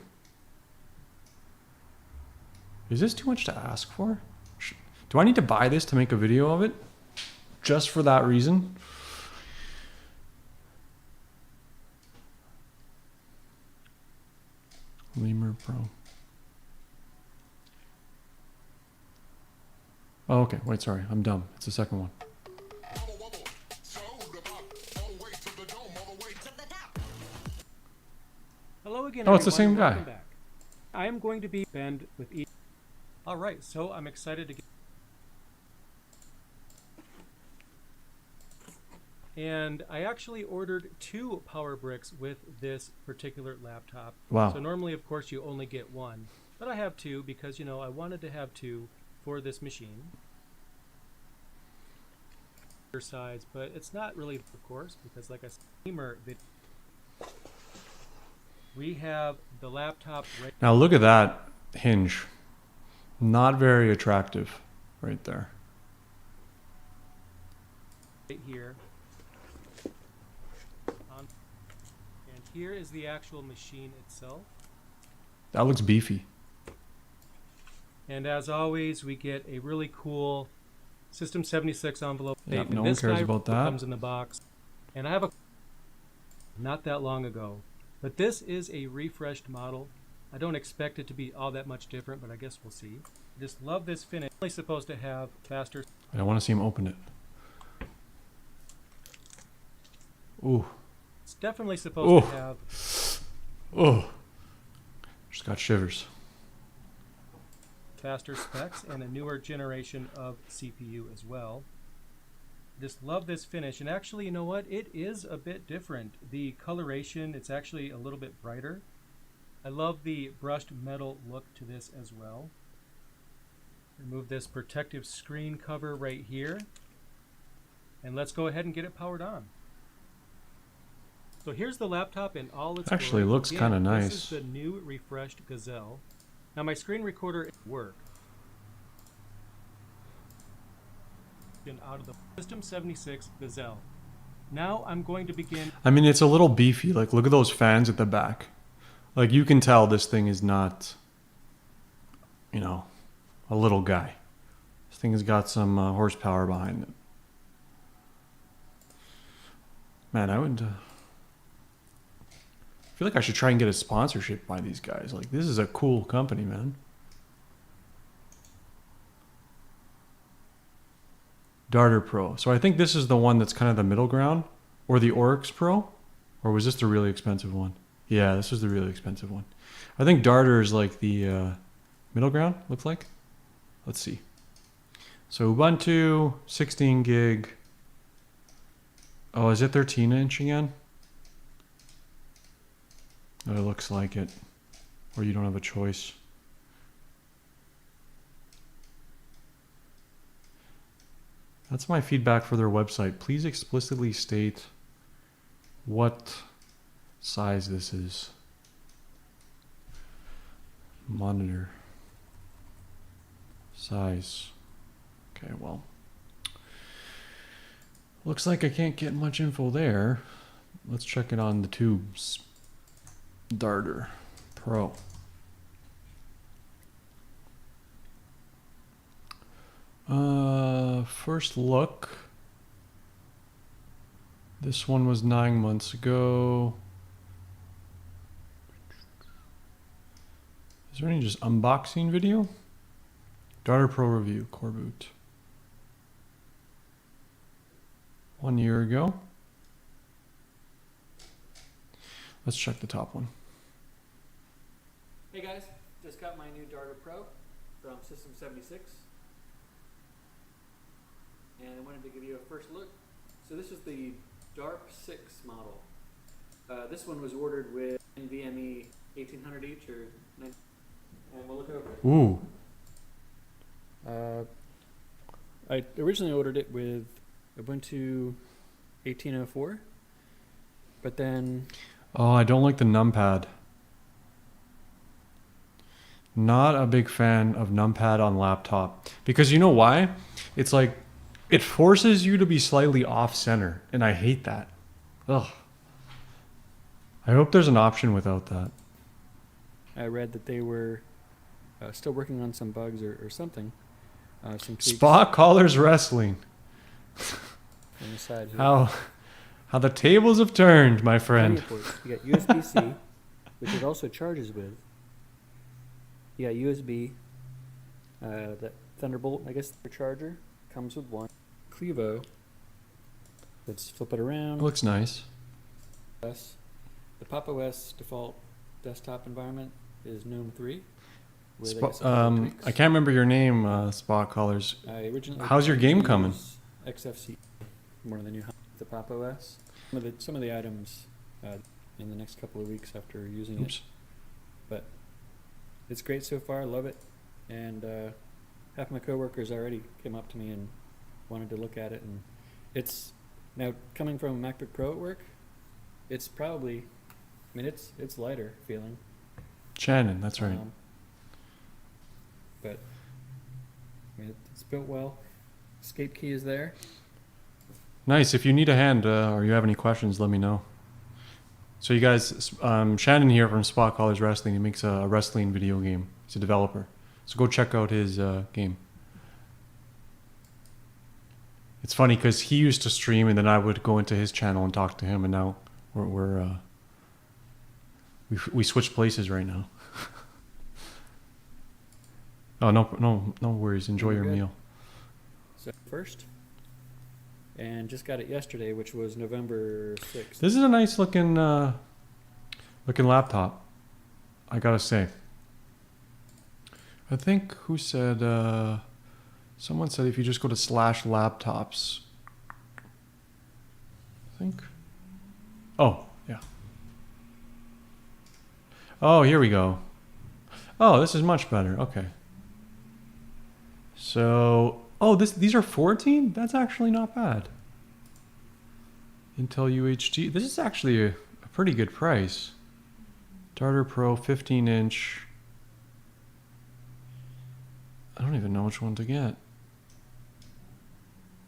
Is this too much to ask for? Do I need to buy this to make a video of it? Just for that reason? Lemur Pro. Oh, okay. Wait, sorry. I'm dumb. It's the second one. Hello again. Oh, it's the everyone. same guy. Welcome back. I am going to be banned with each. All right, so I'm excited to get. And I actually ordered 2 power bricks with this particular laptop. Wow. So normally, of course, you only get 1, but I have 2 because, you know, I wanted to have 2 for this machine. Size, but it's not really, of course, because like I said, we have the laptop right now. Look at that hinge. Not very attractive right there. Right here. And here is the actual machine itself. That looks beefy. And as always, we get a really cool System 76 envelope. Yep, and no one this cares guy about that. comes in the box, and I have a not that long ago, but this is a refreshed model. I don't expect it to be all that much different, but I guess we'll see. I just love this finish. It's only supposed to have faster. I don't want to see him open it. Ooh. It's definitely supposed to have. Oh. Just got shivers. Faster specs and a newer generation of CPU as well. Just love this finish, and actually, you know what? It is a bit different. The coloration, it's actually a little bit brighter. I love the brushed metal look to this as well. Remove this protective screen cover right here, and let's go ahead and get it powered on. So here's the laptop in all its Actually glory. looks kind of nice. This is the new refreshed Gazelle. Now my screen recorder works. Out of the System 76 Gazelle. Now I'm going to begin. I mean, it's a little beefy. Like, look at those fans at the back. Like, you can tell this thing is not, you know, a little guy. This thing has got some horsepower behind it. Man, I would... I feel like I should try and get a sponsorship by these guys. Like, this is a cool company, man. Darter Pro. So I think this is the one that's kind of the middle ground. Or the Oryx Pro. Or was this the really expensive one? Yeah, this was the really expensive one. I think Darter is like the middle ground, looks like. Let's see. So Ubuntu, 16 gig. Oh, is it 13-inch again? Oh, it looks like it. Or you don't have a choice. That's my feedback for their website. Please explicitly state what size this is. Monitor. Size. Okay, well. Looks like I can't get much info there. Let's check it on the tubes. Darter Pro. First look. This one was 9 months ago. Is there any just unboxing video? Darter Pro review, core boot. 1 year ago. Let's check the top one. Hey guys, just got my new Darter Pro from System 76. And I wanted to give you a first look. So this is the Dark 6 model. This one was ordered with NVMe 1800 each or 9, and we'll look over it. Ooh. I originally ordered it with Ubuntu 1804, but then... Oh, I don't like the numpad. Not a big fan of numpad on laptop. Because you know why? It's like, it forces you to be slightly off-center, and I hate that. Ugh. I hope there's an option without that. I read that they were still working on some bugs or something. Some tweaks Spa Collars Wrestling. on the side here. How the tables have turned, my friend. You got USB-C, which it also charges with. You got USB, that Thunderbolt, I guess, the charger comes with one. Clevo. Let's flip it around. It looks nice. The Pop! OS default desktop environment is GNOME 3. I can't remember your name, Spa Collars. How's your game coming? XFC, more than you have the Pop! OS. Some of the items in the next couple of weeks after using it. But it's great so far. I love it. And half my coworkers already came up to me and wanted to look at it. And it's now coming from a MacBook Pro at work. It's probably, I mean, it's lighter feeling. Shannon, that's right. But I mean, it's built well. Escape key is there. Nice. If you need a hand or you have any questions, let me know. So you guys, Shannon here from Spa Collars Wrestling. He makes a wrestling video game. He's a developer. So go check out his game. It's funny because he used to stream and then I would go into his channel and talk to him, and now we switched places right now. Oh, no worries. Enjoy your meal. So first, and just got it yesterday, which was November 6th. This is a nice looking laptop, I gotta say. I think who said someone said if you just go to /laptops. I think. Oh, yeah. Oh, here we go. Oh, this is much better. Okay. So, oh, these are 14? That's actually not bad. Intel UHD. This is actually a pretty good price. Darter Pro 15-inch. I don't even know which one to get.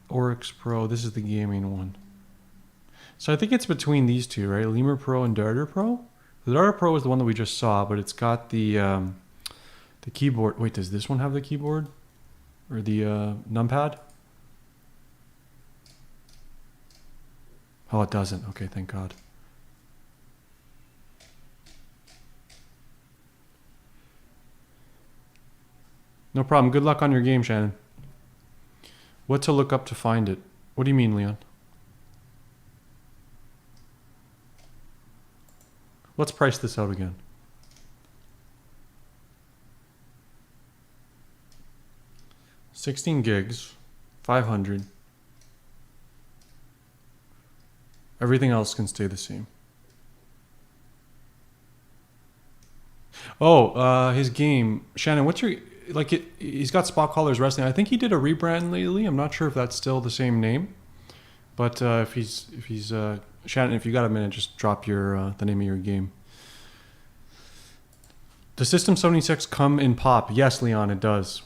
Oryx Pro. This is the gaming one. So I think it's between these two, right? Lemur Pro and Darter Pro. The Darter Pro is the one that we just saw, but it's got the keyboard. Wait, does this one have the keyboard? Or the numpad? Oh, it doesn't. Okay, thank God. No problem. Good luck on your game, Shannon. What to look up to find it? What do you mean, Leon? Let's price this out again. $16 gigs, 500. Everything else can stay the same. Oh, his game. Shannon, what's your... Like, he's got Spot Callers Wrestling. I think he did a rebrand lately. I'm not sure if that's still the same name. But if he's Shannon, if you got a minute, just drop your the name of your game. Does System 76 come in pop? Yes, Leon, it does.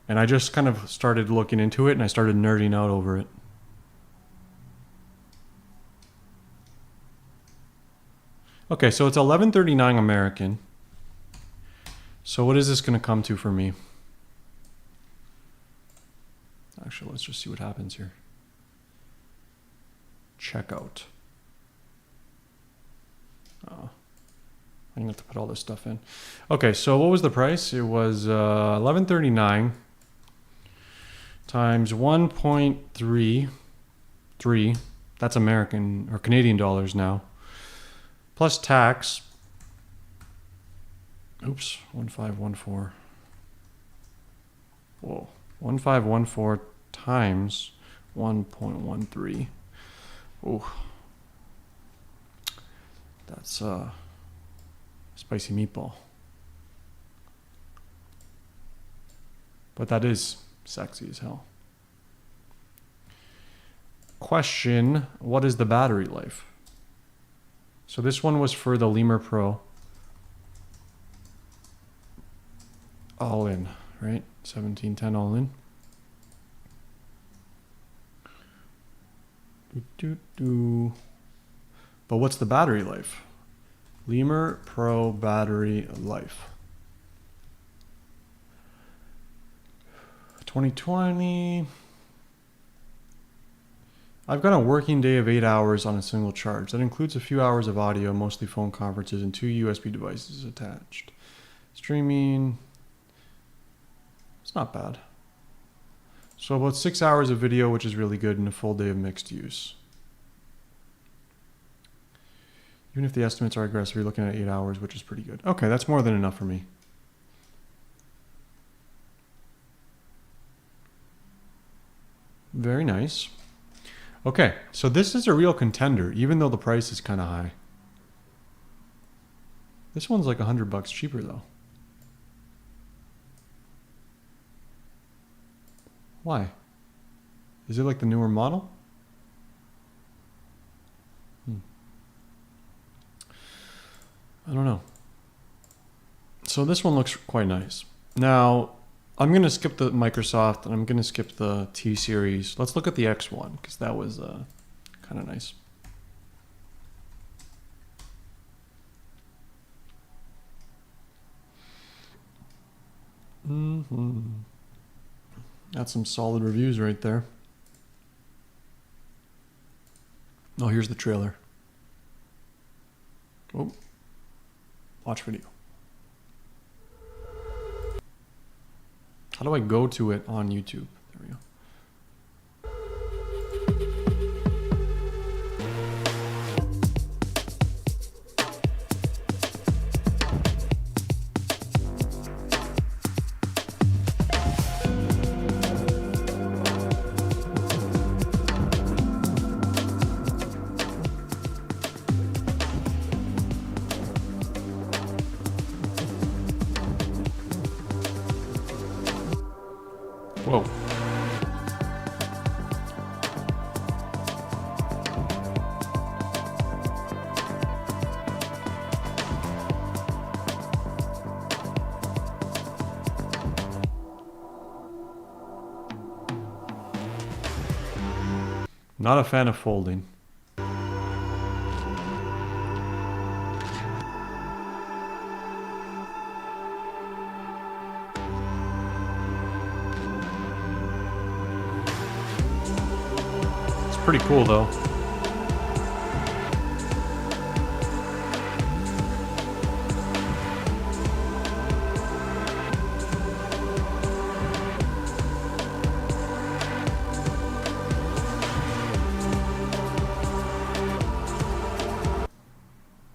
And I just kind of started looking into it, and I started nerding out over it. Okay, so it's $11.39 American. So what is this going to come to for me? Actually, let's just see what happens here. Checkout. Oh, I'm going to have to put all this stuff in. Okay, so what was the price? It was $11.39 times 1.33. That's American or Canadian dollars now. Plus tax. Oops, 1514. Whoa, 1514 times 1.13. Oh, that's spicy meatball. But that is sexy as hell. Question, what is the battery life? So this one was for the Lemur Pro. All in, right? 1710 all in. But what's the battery life? Lemur Pro battery life. 2020. I've got a working day of 8 hours on a single charge. That includes a few hours of audio, mostly phone conferences, and 2 USB devices attached. Streaming. It's not bad. So about 6 hours of video, which is really good, and a full day of mixed use. Even if the estimates are aggressive, you're looking at 8 hours, which is pretty good. Okay, that's more than enough for me. Very nice. Okay, so this is a real contender, even though the price is kind of high. This one's like $100 cheaper though. Why? Is it like the newer model? I don't know. So this one looks quite nice. Now, I'm going to skip the Microsoft and I'm going to skip the T series. Let's look at the X1 because that was kind of nice. That's some solid reviews right there. Oh, here's the trailer. Oh, watch video. How do I go to it on YouTube? There we go. Whoa. Not a fan of folding. Pretty cool though.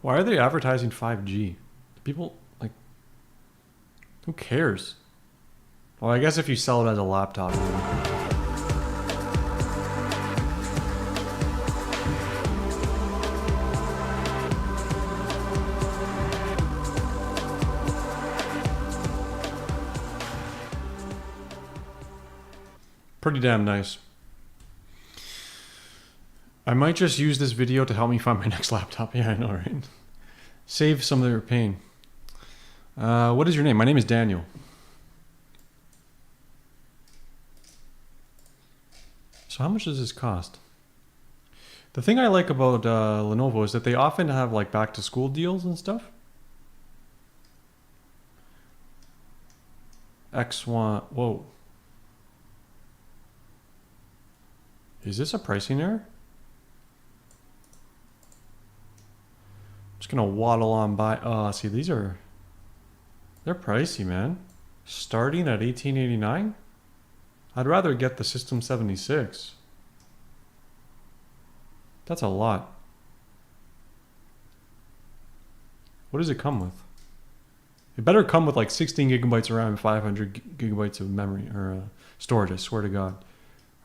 Why are they advertising 5G? People, like, who cares? Well, I guess if you sell it as a laptop. Pretty damn nice. I might just use this video to help me find my next laptop. Yeah, I know, right? Save some of their pain. What is your name? My name is Daniel. So how much does this cost? The thing I like about Lenovo is that they often have like back to school deals and stuff. X1, whoa. Is this a pricing error? I'm just gonna waddle on by. See, they're pricey, man. Starting at $1889? I'd rather get the System 76. That's a lot. What does it come with? It better come with like 16 gigabytes of RAM and 500 gigabytes of memory or storage, I swear to God.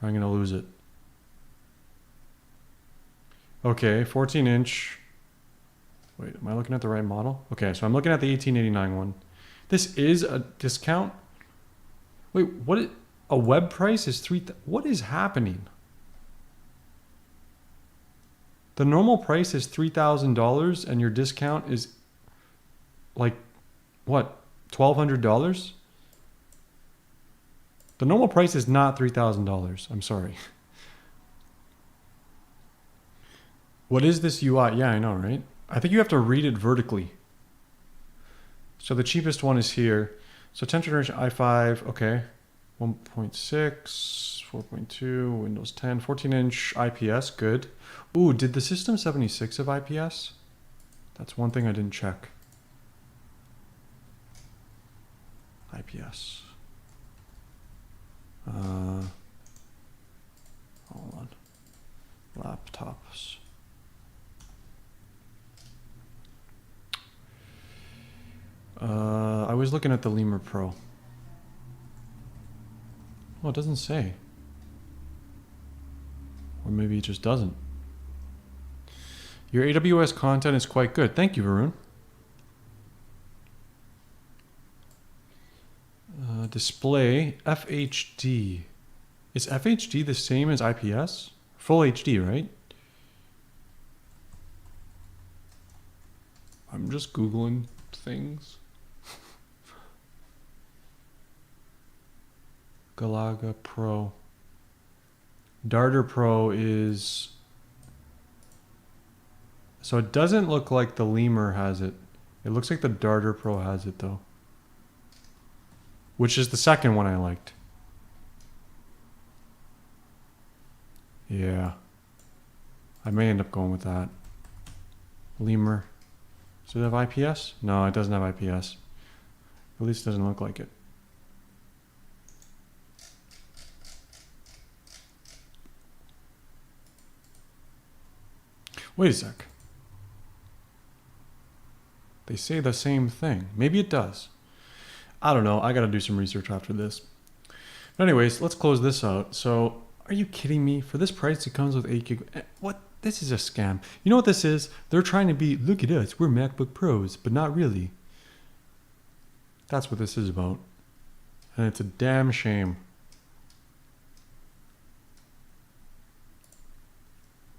Or I'm gonna lose it. Okay, 14-inch. Wait, am I looking at the right model? Okay, so I'm looking at the 1889 one. This is a discount? Wait, what? A web price is what is happening? The normal price is $3,000 and your discount is like, what, $1,200? The normal price is not $3,000. I'm sorry. What is this UI? Yeah, I know, right? I think you have to read it vertically. So the cheapest one is here. So 10th generation i5, okay. 1.6, 4.2, Windows 10, 14-inch IPS, good. Ooh, did the System 76 have IPS? That's one thing I didn't check. IPS. Hold on. Laptops. I was looking at the Lemur Pro. Oh, it doesn't say. Or maybe it just doesn't. Your AWS content is quite good. Thank you, Varun. Display FHD. Is FHD the same as IPS? Full HD, right? I'm just Googling things. Galaga Pro. Darter Pro is... So it doesn't look like the Lemur has it. It looks like the Darter Pro has it though. Which is the second one I liked. Yeah. I may end up going with that. Lemur. Does it have IPS? No, it doesn't have IPS. At least it doesn't look like it. Wait a sec. They say the same thing. Maybe it does. I don't know. I gotta do some research after this. But anyways, let's close this out. So, are you kidding me? For this price, it comes with 8 gig. What? This is a scam. You know what this is? They're trying to be, look at us, we're MacBook Pros, but not really. That's what this is about. And it's a damn shame.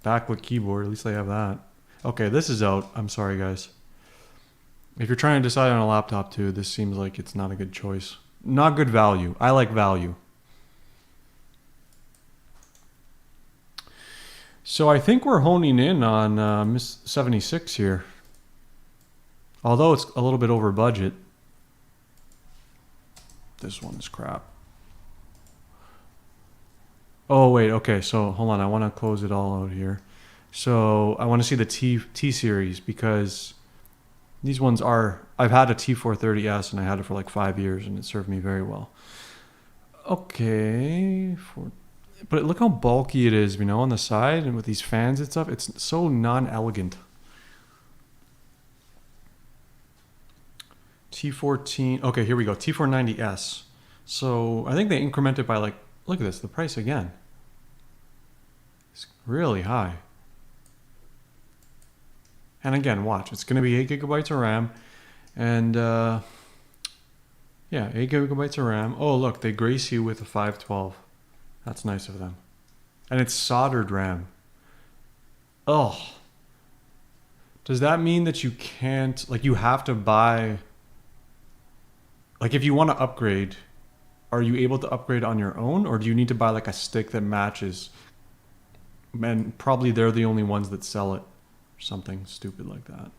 Backlit keyboard, at least they have that. Okay, this is out. I'm sorry, guys. If you're trying to decide on a laptop too, this seems like it's not a good choice. Not good value. I like value. So I think we're honing in on Miss 76 here. Although it's a little bit over budget. This one's crap. Oh, wait. Okay, so hold on. I want to close it all out here. So I want to see the T series because these ones are... I've had a T430S and I had it for like 5 years and it served me very well. Okay. But look how bulky it is, you know, on the side and with these fans and stuff. It's so non-elegant. T14. Okay, here we go. T490S. So I think they incremented by like... Look at this, the price again. It's really high. And again, watch. It's going to be 8 gigabytes of RAM. And, yeah, 8 gigabytes of RAM. Oh, look, they grace you with a 512. That's nice of them. And it's soldered RAM. Oh. Does that mean that you can't... Like, you have to buy... Like, if you want to upgrade... Are you able to upgrade on your own, or do you need to buy like a stick that matches? And probably they're the only ones that sell it, or something stupid like that.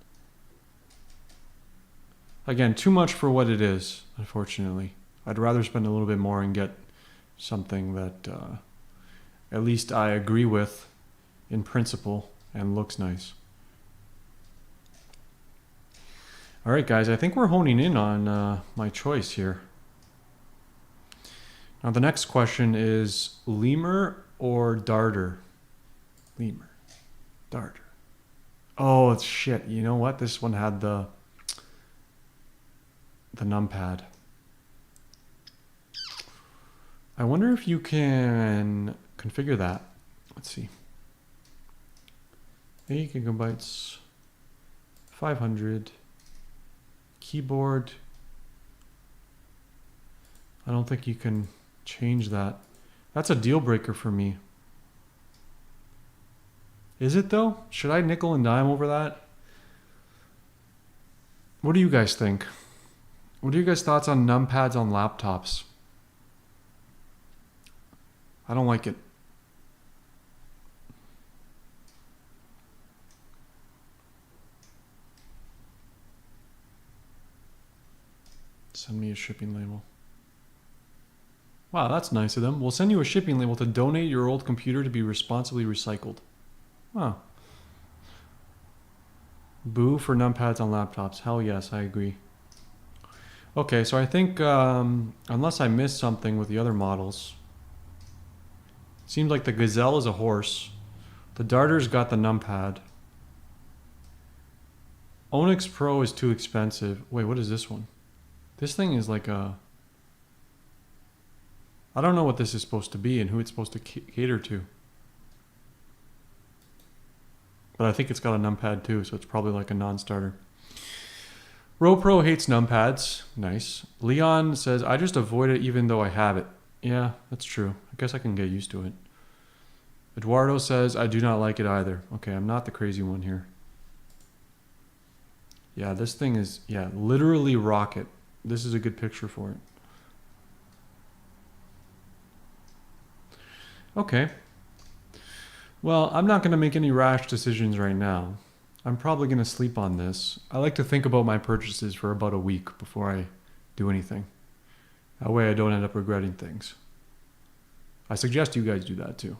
Again, too much for what it is, unfortunately. I'd rather spend a little bit more and get something that at least I agree with in principle and looks nice. All right, guys, I think we're honing in on my choice here. Now the next question is Lemur or Darter? Lemur. Darter. Oh, it's shit. You know what? This one had the numpad. I wonder if you can configure that. Let's see. 8 gigabytes. 500. Keyboard. I don't think you can change that. That's a deal breaker for me. Is it though? Should I nickel and dime over that? What do you guys think? What are your guys' thoughts on numpads on laptops? I don't like it. Send me a shipping label. Wow, that's nice of them. We'll send you a shipping label to donate your old computer to be responsibly recycled. Wow. Boo for numpads on laptops. Hell yes, I agree. Okay, so I think, unless I missed something with the other models, seems like the Gazelle is a horse. The Darter's got the numpad. Onyx Pro is too expensive. Wait, what is this one? This thing is like a... I don't know what this is supposed to be and who it's supposed to cater to. But I think it's got a numpad too, so it's probably like a non-starter. RoPro hates numpads. Nice. Leon says, I just avoid it even though I have it. Yeah, that's true. I guess I can get used to it. Eduardo says, I do not like it either. Okay, I'm not the crazy one here. Yeah, this thing is, yeah, literally rocket. This is a good picture for it. Okay. Well, I'm not going to make any rash decisions right now. I'm probably going to sleep on this. I like to think about my purchases for about a week before I do anything. That way I don't end up regretting things. I suggest you guys do that too.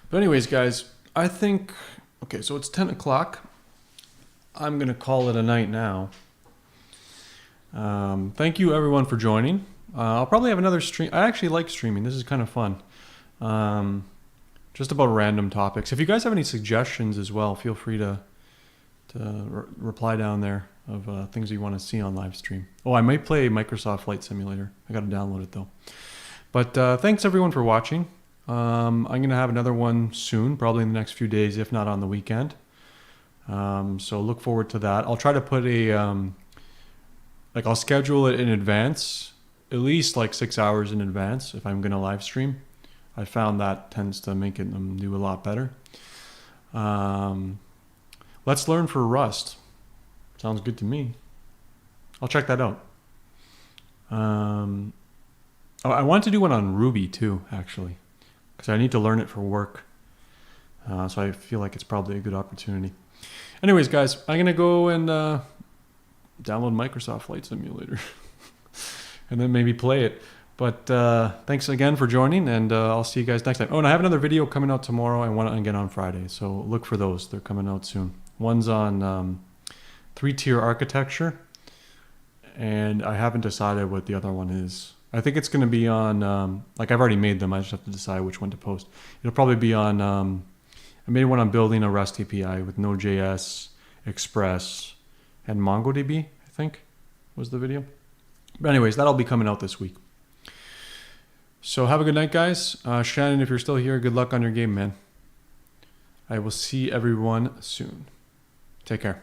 But anyways, guys, I think, okay, so it's 10 o'clock. I'm going to call it a night now. Thank you everyone for joining. I'll probably have another stream. I actually like streaming. This is kind of fun. Just about random topics. If you guys have any suggestions as well, feel free to reply down there of things you want to see on live stream. Oh, I might play Microsoft Flight Simulator. I got to download it though. But thanks everyone for watching. I'm going to have another one soon, probably in the next few days, if not on the weekend. So look forward to that. I'll try to put I'll schedule it in advance, at least like 6 hours in advance if I'm going to live stream. I found that tends to make it do a lot better. Let's learn for Rust. Sounds good to me. I'll check that out. I want to do one on Ruby too, actually, because I need to learn it for work. So I feel like it's probably a good opportunity. Anyways, guys, I'm going to go and download Microsoft Flight Simulator and then maybe play it. But thanks again for joining, and I'll see you guys next time. Oh, and I have another video coming out tomorrow and one again on Friday. So look for those. They're coming out soon. One's on 3-tier architecture, and I haven't decided what the other one is. I think it's going to be on, I've already made them. I just have to decide which one to post. It'll probably be on, I made one on building a REST API with Node.js, Express, and MongoDB, I think was the video. But anyways, that'll be coming out this week. So have a good night, guys. Shannon, if you're still here, good luck on your game, man. I will see everyone soon. Take care.